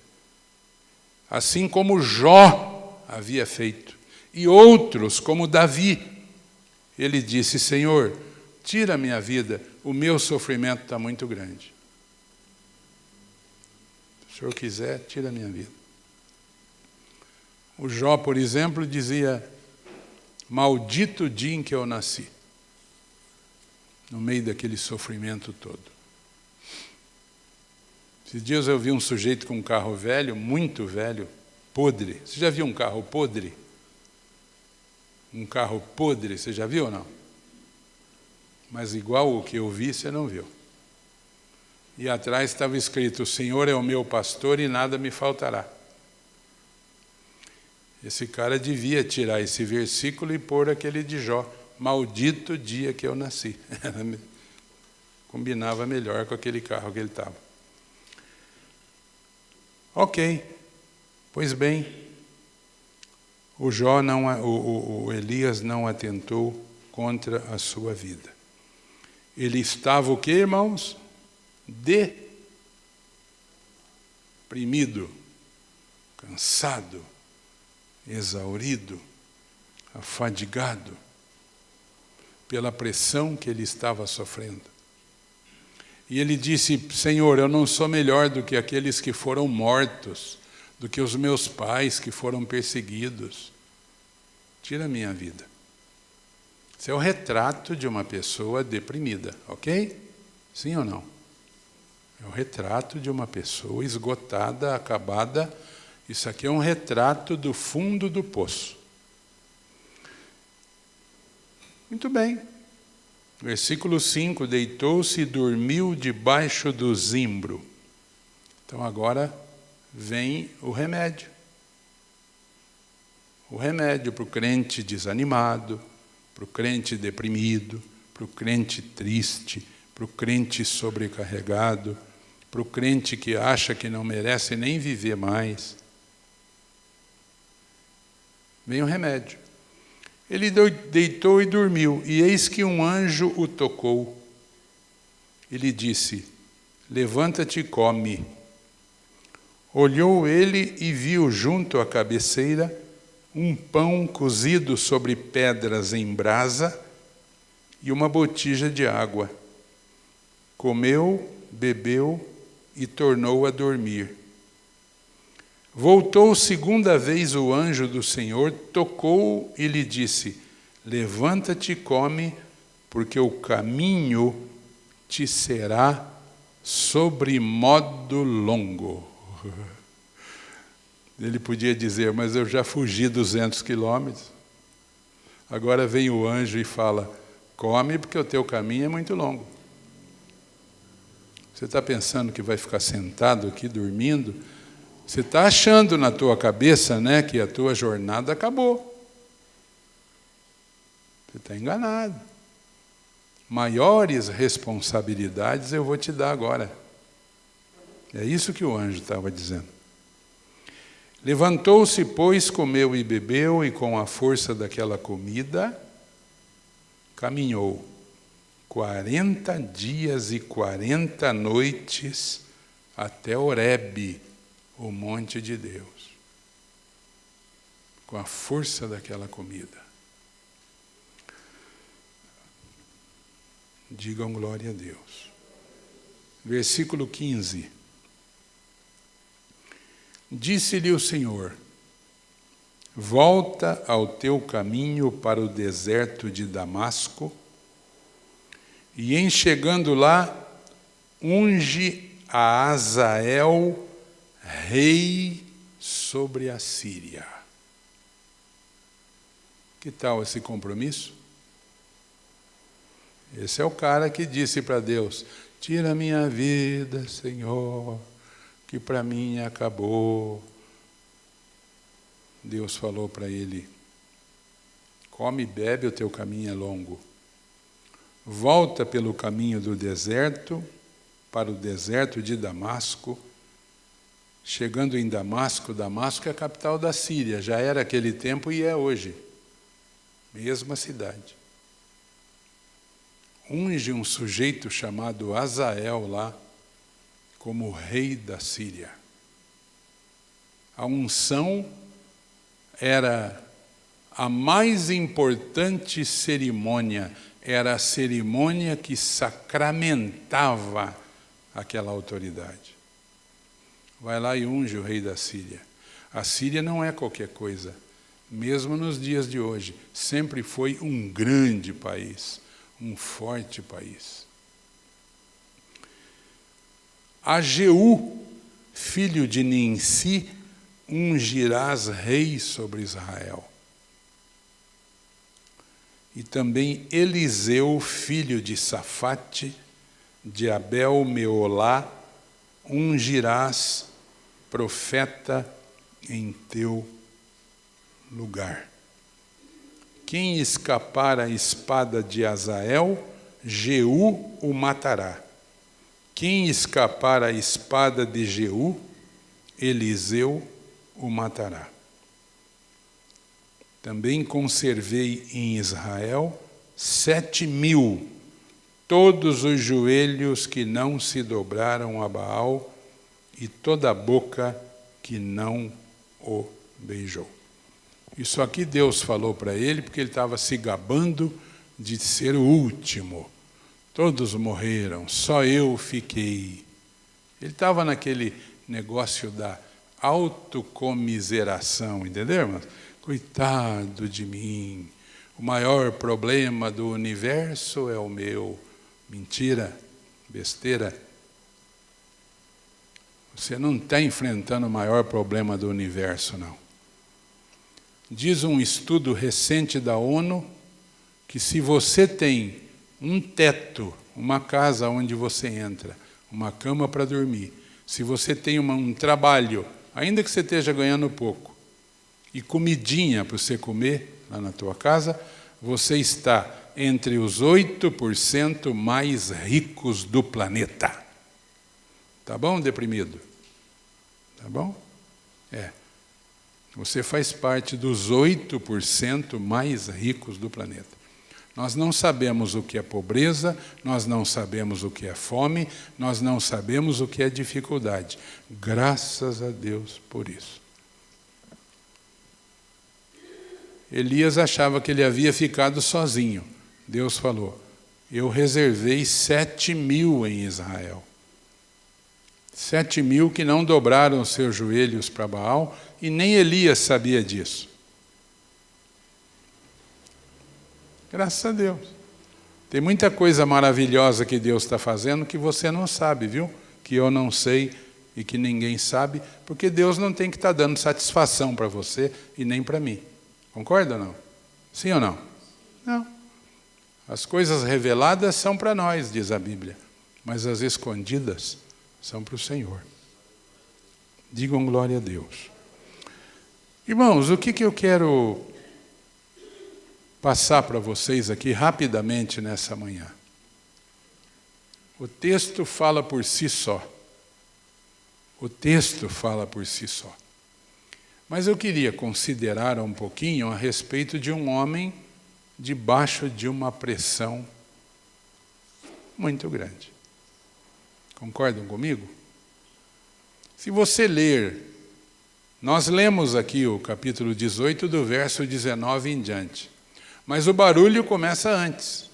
Assim como Jó havia feito. E outros, como Davi. Ele disse: Senhor, tira a minha vida, o meu sofrimento está muito grande. Se o Senhor quiser, tira a minha vida. O Jó, por exemplo, dizia: maldito o dia em que eu nasci. No meio daquele sofrimento todo. Esses dias eu vi um sujeito com um carro velho, muito velho, podre. Você já viu um carro podre? Um carro podre, você já viu ou não? Mas igual o que eu vi, você não viu. E atrás estava escrito: o Senhor é o meu pastor e nada me faltará. Esse cara devia tirar esse versículo e pôr aquele de Jó: maldito o dia que eu nasci. Combinava melhor com aquele carro que ele estava. Ok, pois bem, o Elias não atentou contra a sua vida. Ele estava o quê, irmãos? Deprimido, cansado, exaurido, afadigado. pela pressão que ele estava sofrendo. E ele disse: Senhor, eu não sou melhor do que aqueles que foram mortos, do que os meus pais que foram perseguidos. Tira a minha vida. Esse é o retrato de uma pessoa deprimida, ok? Sim ou não? É o retrato de uma pessoa esgotada, acabada. Isso aqui é um retrato do fundo do poço. Muito bem. Versículo 5, deitou-se e dormiu debaixo do zimbro. Então agora vem o remédio. O remédio para o crente desanimado, para o crente deprimido, para o crente triste, para o crente sobrecarregado, para o crente que acha que não merece nem viver mais. Vem o remédio. Ele deitou e dormiu, e eis que um anjo o tocou. Ele disse: levanta-te e come. Olhou ele e viu junto à cabeceira um pão cozido sobre pedras em brasa e uma botija de água. Comeu, bebeu e tornou a dormir. Voltou segunda vez o anjo do Senhor, tocou e lhe disse: levanta-te e come, porque o caminho te será sobremodo longo. Ele podia dizer: mas eu já fugi 200 quilômetros. Agora vem o anjo e fala: come, porque o teu caminho é muito longo. Você está pensando que vai ficar sentado aqui dormindo? Você está achando na tua cabeça, né, que a tua jornada acabou. Você está enganado. Maiores responsabilidades eu vou te dar agora. É isso que o anjo estava dizendo. Levantou-se, pois, comeu e bebeu, e com a força daquela comida, caminhou 40 dias e 40 noites até Horebe, o monte de Deus, com a força daquela comida. Digam glória a Deus. Versículo 15. Disse-lhe o Senhor: volta ao teu caminho para o deserto de Damasco, e em chegando lá, unge a Azael rei sobre a Síria. Que tal esse compromisso? Esse é o cara que disse para Deus: tira a minha vida, Senhor, que para mim acabou. Deus falou para ele: come e bebe, o teu caminho é longo. Volta pelo caminho do deserto, para o deserto de Damasco. Chegando em Damasco, Damasco é a capital da Síria, já era aquele tempo e é hoje. Mesma cidade. Unge um sujeito chamado Azael lá, como rei da Síria. A unção era a mais importante cerimônia, era a cerimônia que sacramentava aquela autoridade. Vai lá e unge o rei da Síria. A Síria não é qualquer coisa. Mesmo nos dias de hoje, sempre foi um grande país, um forte país. A Jeú, filho de Ninsi, ungirás rei sobre Israel. E também Eliseu, filho de Safate, de Abel-Meolá, ungirás profeta em teu lugar. Quem escapar à espada de Azael, Jeú o matará. Quem escapar à espada de Jeú, Eliseu o matará. Também conservei em Israel 7.000, todos os joelhos que não se dobraram a Baal e toda a boca que não o beijou. Isso aqui Deus falou para ele, porque ele estava se gabando de ser o último. Todos morreram, só eu fiquei. Ele estava naquele negócio da autocomiseração, entendeu, irmão? Coitado de mim, o maior problema do universo é o meu. Mentira, besteira. Você não está enfrentando o maior problema do universo, não. Diz um estudo recente da ONU que se você tem um teto, uma casa onde você entra, uma cama para dormir, se você tem um trabalho, ainda que você esteja ganhando pouco, e comidinha para você comer lá na tua casa, você está entre os 8% mais ricos do planeta. Tá bom, deprimido? Tá bom? Você faz parte dos 8% mais ricos do planeta. Nós não sabemos o que é pobreza, nós não sabemos o que é fome, nós não sabemos o que é dificuldade. Graças a Deus por isso. Elias achava que ele havia ficado sozinho. Deus falou, eu reservei 7.000 em Israel. 7.000 que não dobraram os seus joelhos para Baal, e nem Elias sabia disso. Graças a Deus. Tem muita coisa maravilhosa que Deus está fazendo que você não sabe, viu? Que eu não sei e que ninguém sabe, porque Deus não tem que estar dando satisfação para você e nem para mim. Concorda ou não? Sim ou não? Não. As coisas reveladas são para nós, diz a Bíblia, mas as escondidas são para o Senhor. Digam glória a Deus. Irmãos, o que eu quero passar para vocês aqui rapidamente nessa manhã? O texto fala por si só. O texto fala por si só. Mas eu queria considerar um pouquinho a respeito de um homem debaixo de uma pressão muito grande. Concordam comigo? Se você ler, nós lemos aqui o capítulo 18 do verso 19 em diante, mas o barulho começa antes.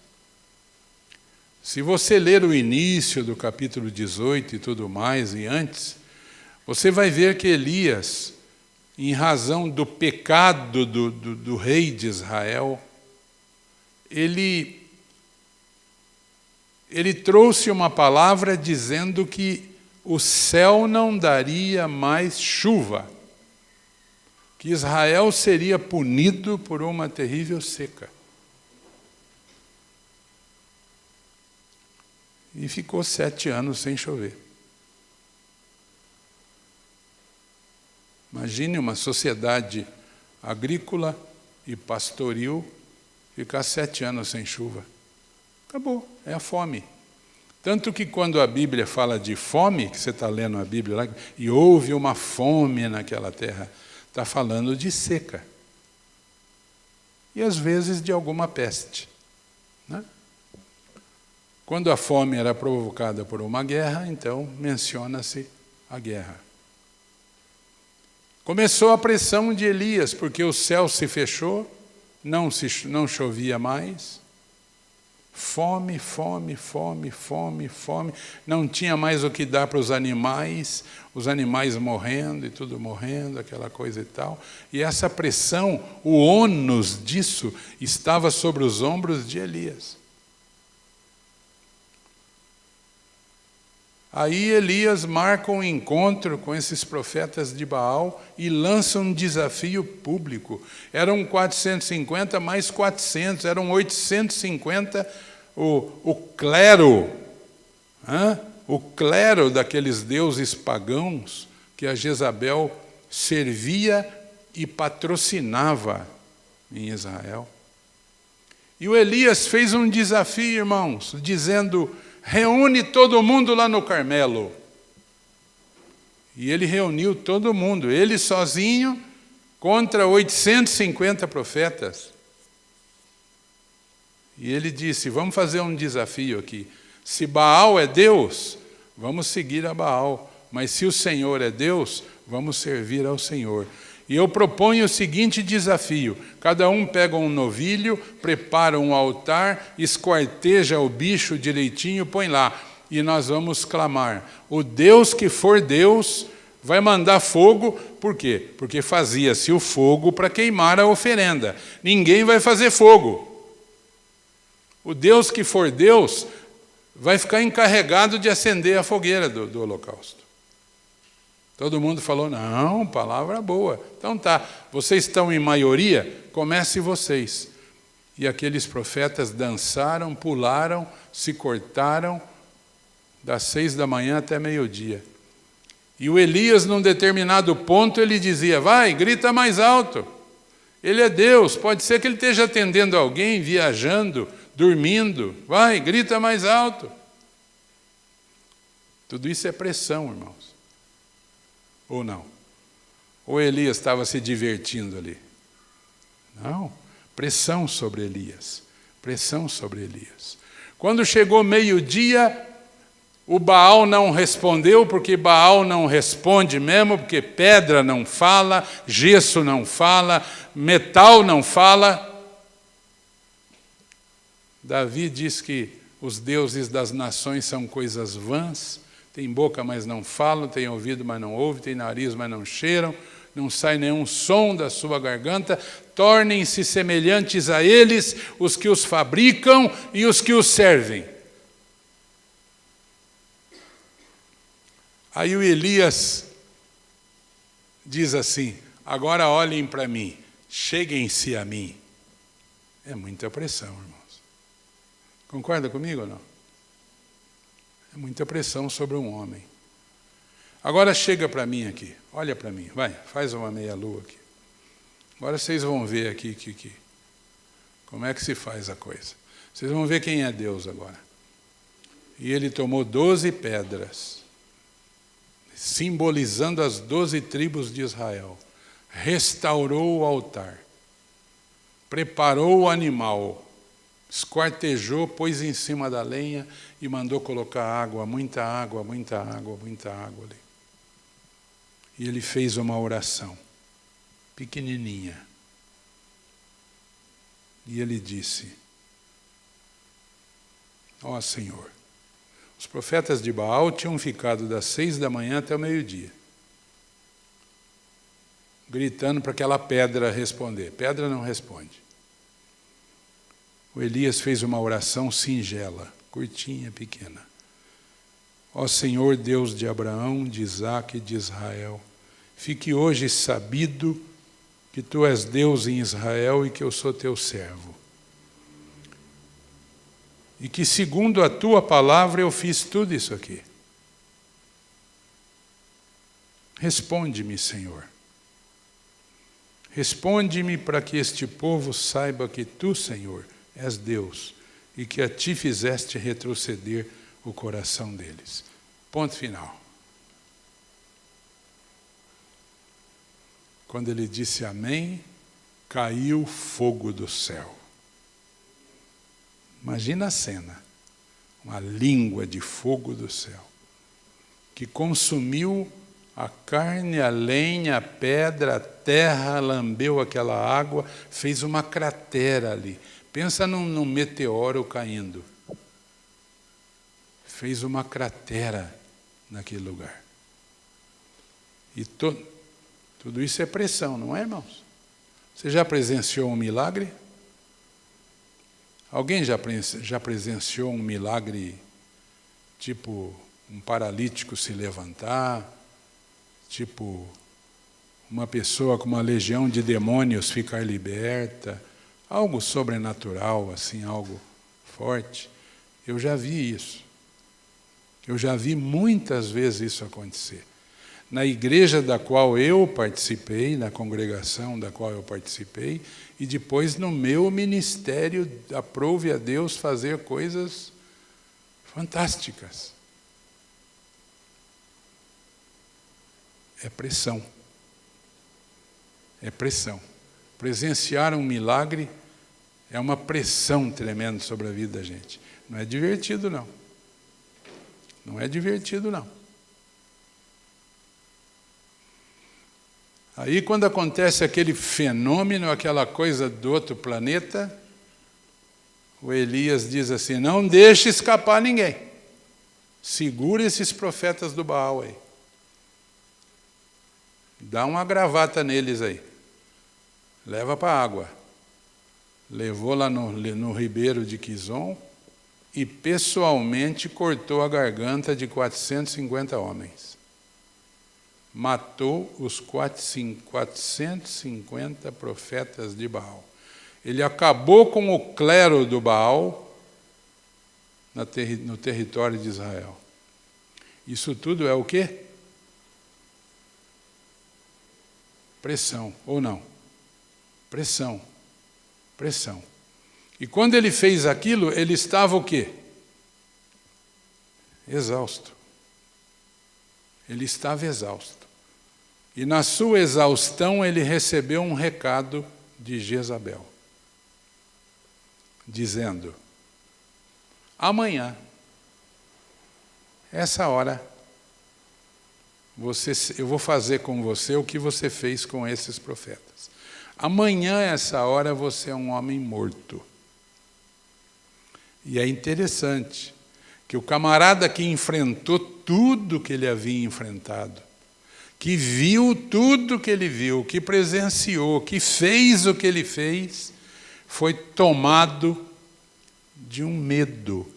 Se você ler o início do capítulo 18 e tudo mais e antes, você vai ver que Elias, em razão do pecado do rei de Israel, ele trouxe uma palavra dizendo que o céu não daria mais chuva, que Israel seria punido por uma terrível seca. E ficou 7 anos sem chover. Imagine uma sociedade agrícola e pastoril ficar 7 anos sem chuva. Acabou, é a fome. Tanto que quando a Bíblia fala de fome, que você está lendo a Bíblia lá, e houve uma fome naquela terra, está falando de seca. E às vezes de alguma peste. Né? Quando a fome era provocada por uma guerra, então menciona-se a guerra. Começou a pressão de Elias, porque o céu se fechou, não chovia mais. Fome, fome, fome, fome, fome. Não tinha mais o que dar para os animais morrendo e tudo morrendo, aquela coisa e tal. E essa pressão, o ônus disso, estava sobre os ombros de Elias. Aí Elias marca um encontro com esses profetas de Baal e lança um desafio público. Eram 450 mais 400, eram 850 o clero. O clero daqueles deuses pagãos que a Jezabel servia e patrocinava em Israel. E o Elias fez um desafio, irmãos, dizendo: reúne todo mundo lá no Carmelo. E ele reuniu todo mundo, ele sozinho, contra 850 profetas. E ele disse: vamos fazer um desafio aqui. Se Baal é Deus, vamos seguir a Baal. Mas se o Senhor é Deus, vamos servir ao Senhor. E eu proponho o seguinte desafio: cada um pega um novilho, prepara um altar, esquarteja o bicho direitinho, põe lá. E nós vamos clamar. O Deus que for Deus vai mandar fogo. Por quê? Porque fazia-se o fogo para queimar a oferenda. Ninguém vai fazer fogo. O Deus que for Deus vai ficar encarregado de acender a fogueira do holocausto. Todo mundo falou, não, palavra boa. Então tá, vocês estão em maioria, comece vocês. E aqueles profetas dançaram, pularam, se cortaram, das 6 da manhã até meio-dia. E o Elias, num determinado ponto, ele dizia, vai, grita mais alto. Ele é Deus, pode ser que ele esteja atendendo alguém, viajando, dormindo. Vai, grita mais alto. Tudo isso é pressão, irmãos. Ou não? Ou Elias estava se divertindo ali? Não, pressão sobre Elias. Pressão sobre Elias. Quando chegou meio-dia, o Baal não respondeu, porque Baal não responde mesmo, porque pedra não fala, gesso não fala, metal não fala. Davi diz que os deuses das nações são coisas vãs, tem boca, mas não falam, tem ouvido, mas não ouvem, tem nariz, mas não cheiram, não sai nenhum som da sua garganta. Tornem-se semelhantes a eles os que os fabricam e os que os servem. Aí o Elias diz assim, agora olhem para mim, cheguem-se a mim. É muita pressão, irmãos. Concorda comigo ou não? É muita pressão sobre um homem. Agora chega para mim aqui, olha para mim, vai, faz uma meia-lua aqui. Agora vocês vão ver aqui como é que se faz a coisa. Vocês vão ver quem é Deus agora. E ele tomou 12 pedras, simbolizando as 12 tribos de Israel. Restaurou o altar, preparou o animal, esquartejou, pôs em cima da lenha e mandou colocar água, muita água, muita água, muita água ali. E ele fez uma oração, pequenininha. E ele disse, ó Senhor, os profetas de Baal tinham ficado das 6 da manhã até o meio-dia, gritando para aquela pedra responder. Pedra não responde. O Elias fez uma oração singela, curtinha, pequena. Ó Senhor, Deus de Abraão, de Isaque e de Israel, fique hoje sabido que Tu és Deus em Israel e que eu sou Teu servo. E que segundo a Tua palavra eu fiz tudo isso aqui. Responde-me, Senhor. Responde-me para que este povo saiba que Tu, Senhor, és Deus e que a Ti fizeste retroceder o coração deles. Ponto final. Quando ele disse amém, caiu fogo do céu. Imagina a cena, uma língua de fogo do céu, que consumiu a carne, a lenha, a pedra, a terra, lambeu aquela água, fez uma cratera ali. Pensa num meteoro caindo. Fez uma cratera naquele lugar. E tudo isso é pressão, não é, irmãos? Você já presenciou um milagre? Alguém já presenciou um milagre, tipo um paralítico se levantar, tipo uma pessoa com uma legião de demônios ficar liberta, algo sobrenatural, assim, algo forte? Eu já vi isso. Eu já vi muitas vezes isso acontecer. Na igreja da qual eu participei, na congregação da qual eu participei, e depois no meu ministério, aprove a Deus fazer coisas fantásticas. É pressão. É pressão. Presenciar um milagre é uma pressão tremenda sobre a vida da gente. Não é divertido, não. Não é divertido, não. Aí, quando acontece aquele fenômeno, aquela coisa do outro planeta, o Elias diz assim: não deixe escapar ninguém. Segura esses profetas do Baal aí. Dá uma gravata neles aí. Leva para a água. Levou lá no ribeiro de Quizon e pessoalmente cortou a garganta de 450 homens. Matou os 450 profetas de Baal. Ele acabou com o clero do Baal no território de Israel. Isso tudo é o quê? Pressão, ou não? Pressão. Pressão. E quando ele fez aquilo, ele estava o quê? Exausto. Ele estava exausto. E na sua exaustão ele recebeu um recado de Jezabel, dizendo: amanhã, essa hora, eu vou fazer com você o que você fez com esses profetas. Amanhã, essa hora, você é um homem morto. E é interessante que o camarada que enfrentou tudo que ele havia enfrentado, que viu tudo que ele viu, que presenciou, que fez o que ele fez, foi tomado de um medo.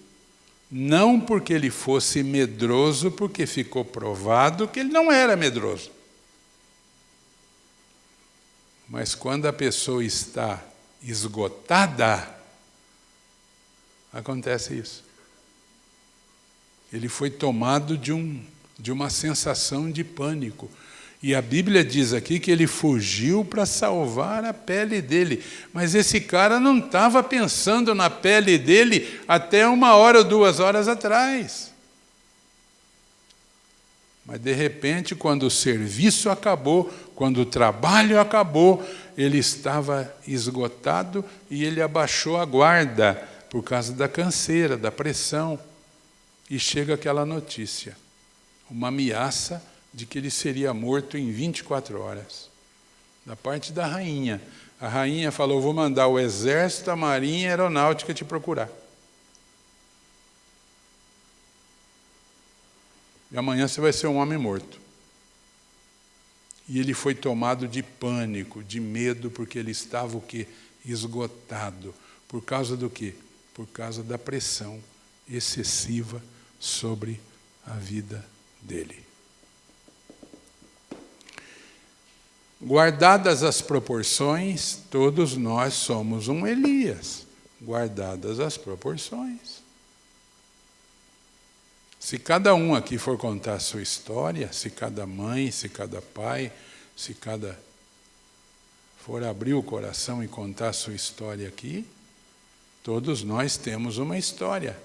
Não porque ele fosse medroso, porque ficou provado que ele não era medroso. Mas quando a pessoa está esgotada, acontece isso. Ele foi tomado de uma sensação de pânico. E a Bíblia diz aqui que ele fugiu para salvar a pele dele. Mas esse cara não estava pensando na pele dele até 1 hora ou 2 horas atrás. Mas, de repente, quando o serviço acabou, quando o trabalho acabou, ele estava esgotado e ele abaixou a guarda por causa da canseira, da pressão. E chega aquela notícia, uma ameaça de que ele seria morto em 24 horas, da parte da rainha. A rainha falou: vou mandar o exército, a marinha e a aeronáutica te procurar. E amanhã você vai ser um homem morto. E ele foi tomado de pânico, de medo, porque ele estava o quê? Esgotado. Por causa do quê? Por causa da pressão excessiva sobre a vida dele. Guardadas as proporções, todos nós somos um Elias. Guardadas as proporções. Se cada um aqui for contar a sua história, se cada mãe, se cada pai, se cada for abrir o coração e contar a sua história aqui, todos nós temos uma história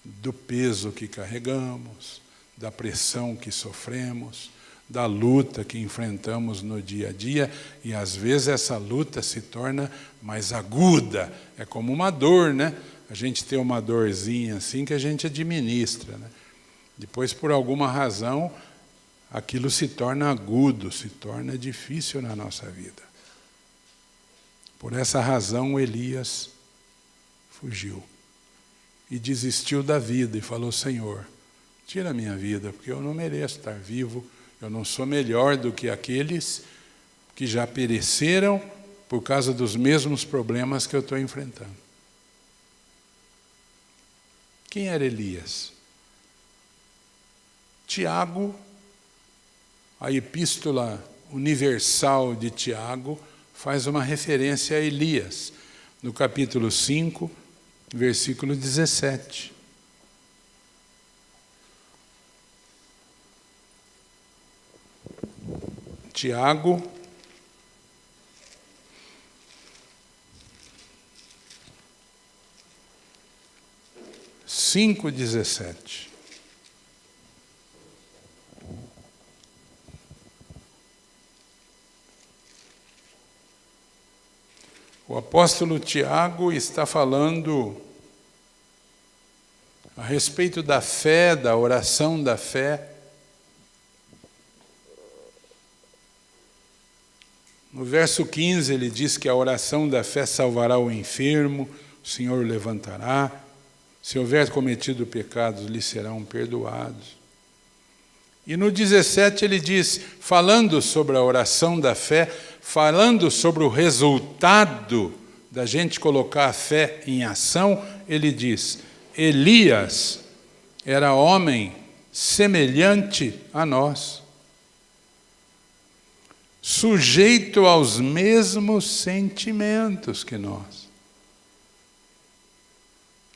do peso que carregamos, da pressão que sofremos, da luta que enfrentamos no dia a dia, e às vezes essa luta se torna mais aguda, é como uma dor, né? A gente tem uma dorzinha assim que a gente administra, né? Depois, por alguma razão, aquilo se torna agudo, se torna difícil na nossa vida. Por essa razão, Elias fugiu e desistiu da vida e falou: Senhor, tira a minha vida, porque eu não mereço estar vivo, eu não sou melhor do que aqueles que já pereceram por causa dos mesmos problemas que eu estou enfrentando. Quem era Elias? Tiago, a epístola universal de Tiago, faz uma referência a Elias, no capítulo 5, versículo 17. Tiago, cinco 17. O apóstolo Tiago está falando a respeito da fé, da oração da fé. No verso 15 ele diz que a oração da fé salvará o enfermo, o Senhor o levantará. Se houver cometido pecados, lhe serão perdoados. E no 17 ele diz, falando sobre a oração da fé, falando sobre o resultado da gente colocar a fé em ação, ele diz, Elias era homem semelhante a nós, sujeito aos mesmos sentimentos que nós.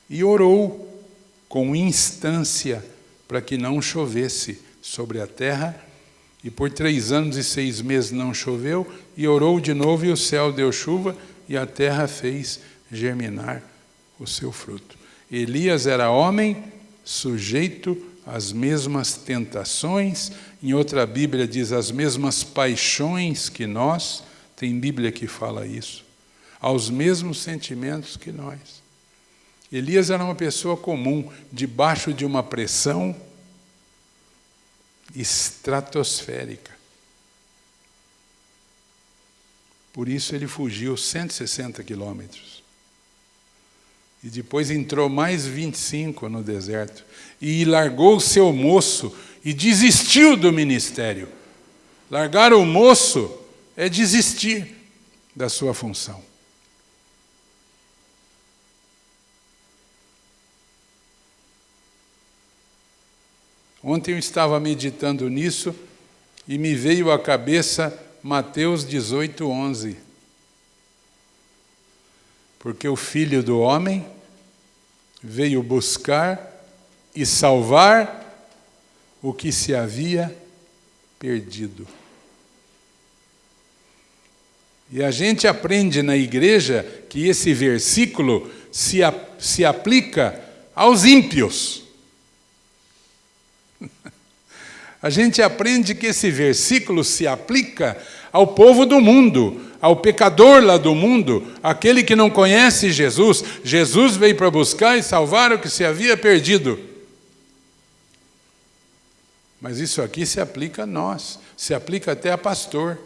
E orou com instância para que não chovesse sobre a terra, e por 3 anos e 6 meses não choveu, e orou de novo, e o céu deu chuva, e a terra fez germinar o seu fruto. Elias era homem sujeito às mesmas tentações, em outra Bíblia diz as mesmas paixões que nós, tem Bíblia que fala isso, aos mesmos sentimentos que nós. Elias era uma pessoa comum, debaixo de uma pressão estratosférica. Por isso ele fugiu 160 quilômetros. E depois entrou mais 25 no deserto. E largou o seu moço e desistiu do ministério. Largar o moço é desistir da sua função. Ontem eu estava meditando nisso e me veio à cabeça Mateus 18:11. Porque o Filho do Homem veio buscar e salvar o que se havia perdido. E a gente aprende na igreja que esse versículo se aplica aos ímpios. A gente aprende que esse versículo se aplica ao povo do mundo, ao pecador lá do mundo, aquele que não conhece Jesus. Jesus veio para buscar e salvar o que se havia perdido. Mas isso aqui se aplica a nós, se aplica até a pastor.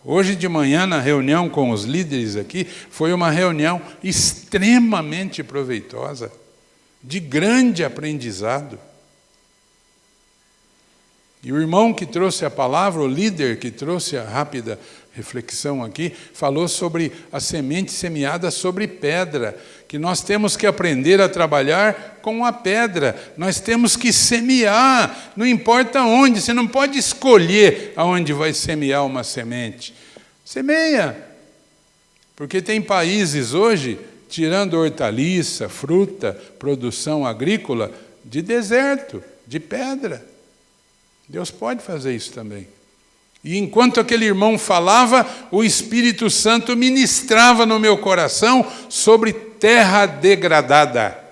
Hoje de manhã, na reunião com os líderes aqui, foi uma reunião extremamente proveitosa, de grande aprendizado. E o irmão que trouxe a palavra, o líder que trouxe a rápida reflexão aqui, falou sobre a semente semeada sobre pedra, que nós temos que aprender a trabalhar com a pedra, nós temos que semear, não importa onde, você não pode escolher aonde vai semear uma semente. Semeia, porque tem países hoje, tirando hortaliça, fruta, produção agrícola, de deserto, de pedra. Deus pode fazer isso também. E enquanto aquele irmão falava, o Espírito Santo ministrava no meu coração sobre terra degradada.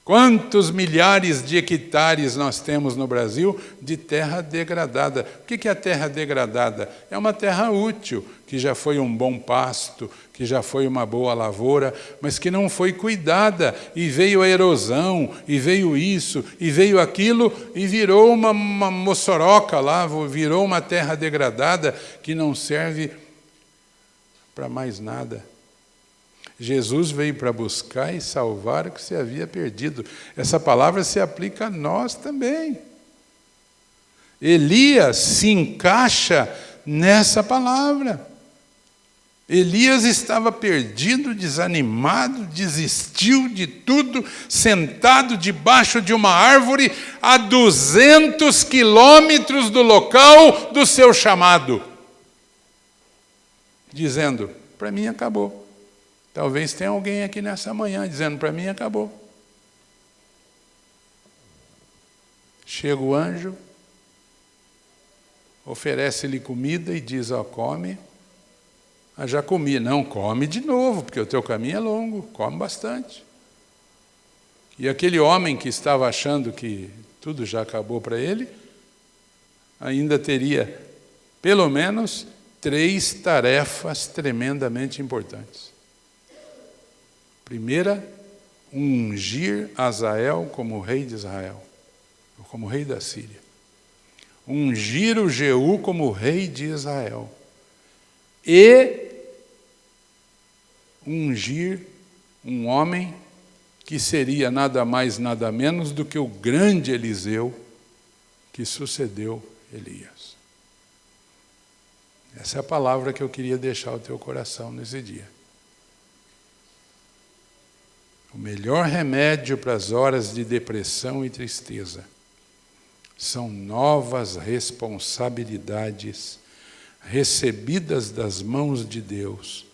Quantos milhares de hectares nós temos no Brasil de terra degradada? O que é a terra degradada? É uma terra útil, que já foi um bom pasto, que já foi uma boa lavoura, mas que não foi cuidada, e veio a erosão, e veio isso, e veio aquilo, e virou uma moçoroca lá, virou uma terra degradada que não serve para mais nada. Jesus veio para buscar e salvar o que se havia perdido. Essa palavra se aplica a nós também. Elias se encaixa nessa palavra. Elias estava perdido, desanimado, desistiu de tudo, sentado debaixo de uma árvore a 200 quilômetros do local do seu chamado, dizendo, para mim acabou. Talvez tenha alguém aqui nessa manhã dizendo, para mim acabou. Chega o anjo, oferece-lhe comida e diz, ó, come. Ah, já comi. Não, come de novo, porque o teu caminho é longo, come bastante. E aquele homem que estava achando que tudo já acabou para ele, ainda teria, pelo menos, 3 tarefas tremendamente importantes. Primeira, ungir Azael como rei de Israel, ou como rei da Síria. ungir o Jeú como rei de Israel e ungir um homem que seria nada mais, nada menos do que o grande Eliseu que sucedeu Elias. Essa é a palavra que eu queria deixar ao teu coração nesse dia. O melhor remédio para as horas de depressão e tristeza são novas responsabilidades recebidas das mãos de Deus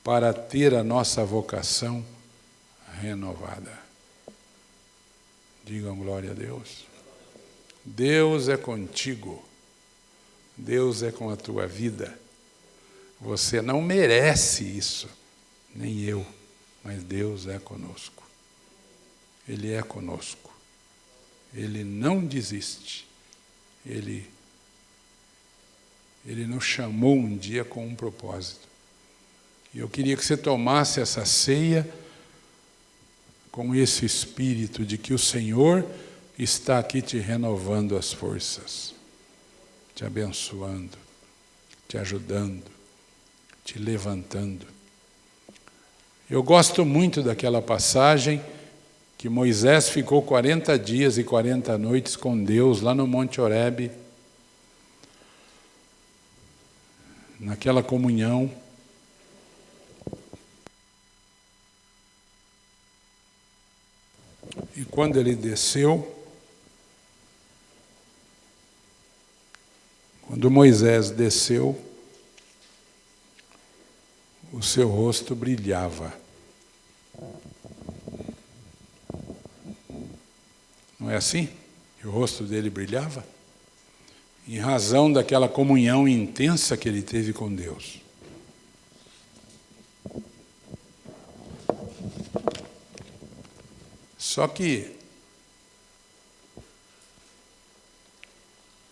para ter a nossa vocação renovada. Digam glória a Deus. Deus é contigo. Deus é com a tua vida. Você não merece isso, nem eu, mas Deus é conosco. Ele é conosco. Ele não desiste. Ele nos chamou um dia com um propósito. E eu queria que você tomasse essa ceia com esse espírito de que o Senhor está aqui te renovando as forças, te abençoando, te ajudando, te levantando. Eu gosto muito daquela passagem que Moisés ficou 40 dias e 40 noites com Deus lá no Monte Horebe, naquela comunhão. E quando ele desceu, quando Moisés desceu, o seu rosto brilhava. Não é assim? Que o rosto dele brilhava? Em razão daquela comunhão intensa que ele teve com Deus. Só que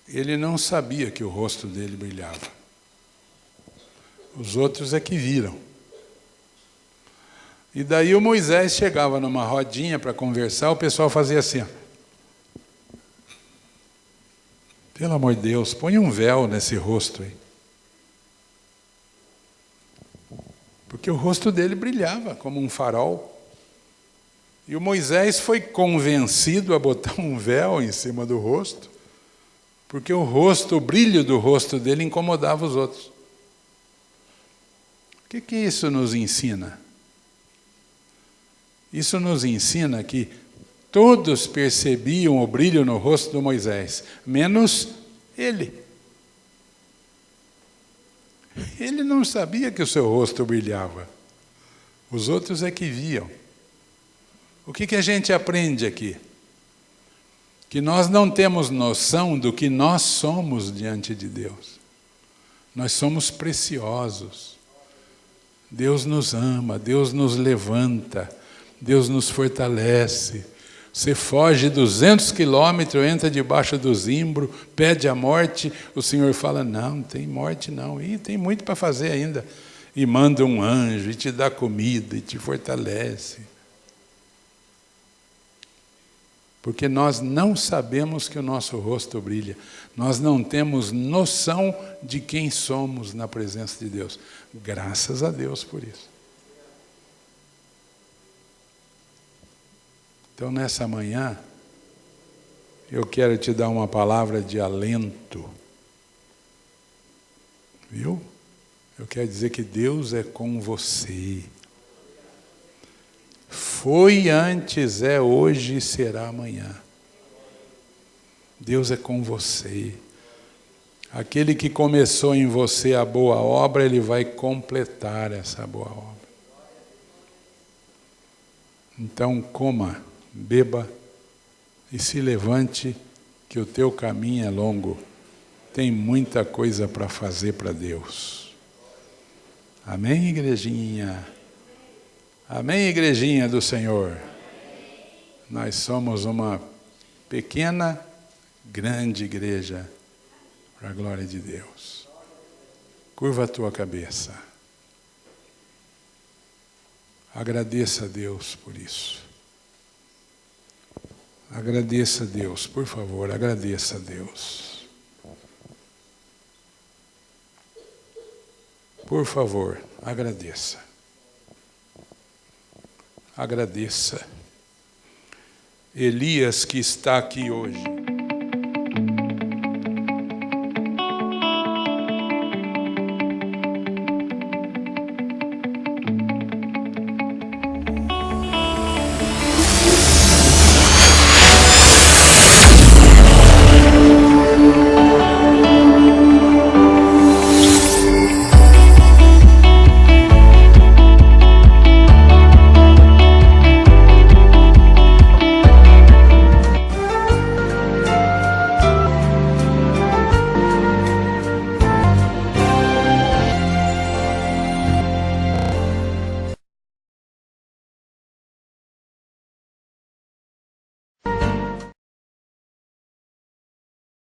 ele não sabia que o rosto dele brilhava. Os outros é que viram. E daí o Moisés chegava numa rodinha para conversar, o pessoal fazia assim, ó. Pelo amor de Deus, põe um véu nesse rosto aí. Porque o rosto dele brilhava como um farol. E o Moisés foi convencido a botar um véu em cima do rosto, porque o brilho do rosto dele incomodava os outros. O que isso nos ensina? Isso nos ensina que todos percebiam o brilho no rosto de Moisés, menos ele. Ele não sabia que o seu rosto brilhava. Os outros é que viam. O que a gente aprende aqui? Que nós não temos noção do que nós somos diante de Deus. Nós somos preciosos. Deus nos ama, Deus nos levanta, Deus nos fortalece. Você foge 200 quilômetros, entra debaixo do zimbro, pede a morte, o Senhor fala, não tem morte não, e tem muito para fazer ainda. E manda um anjo, e te dá comida, e te fortalece. Porque nós não sabemos que o nosso rosto brilha. Nós não temos noção de quem somos na presença de Deus. Graças a Deus por isso. Então, nessa manhã, eu quero te dar uma palavra de alento. Viu? Eu quero dizer que Deus é com você. Foi antes, é hoje e será amanhã. Deus é com você. Aquele que começou em você a boa obra, Ele vai completar essa boa obra. Então coma, beba e se levante, que o teu caminho é longo. Tem muita coisa para fazer para Deus. Amém, igrejinha? Amém, igrejinha do Senhor? Nós somos uma pequena, grande igreja, para a glória de Deus. Curva a tua cabeça. Agradeça a Deus por isso. Agradeça a Deus, por favor, agradeça a Deus. Por favor, agradeça. Agradeça. Elias, que está aqui hoje,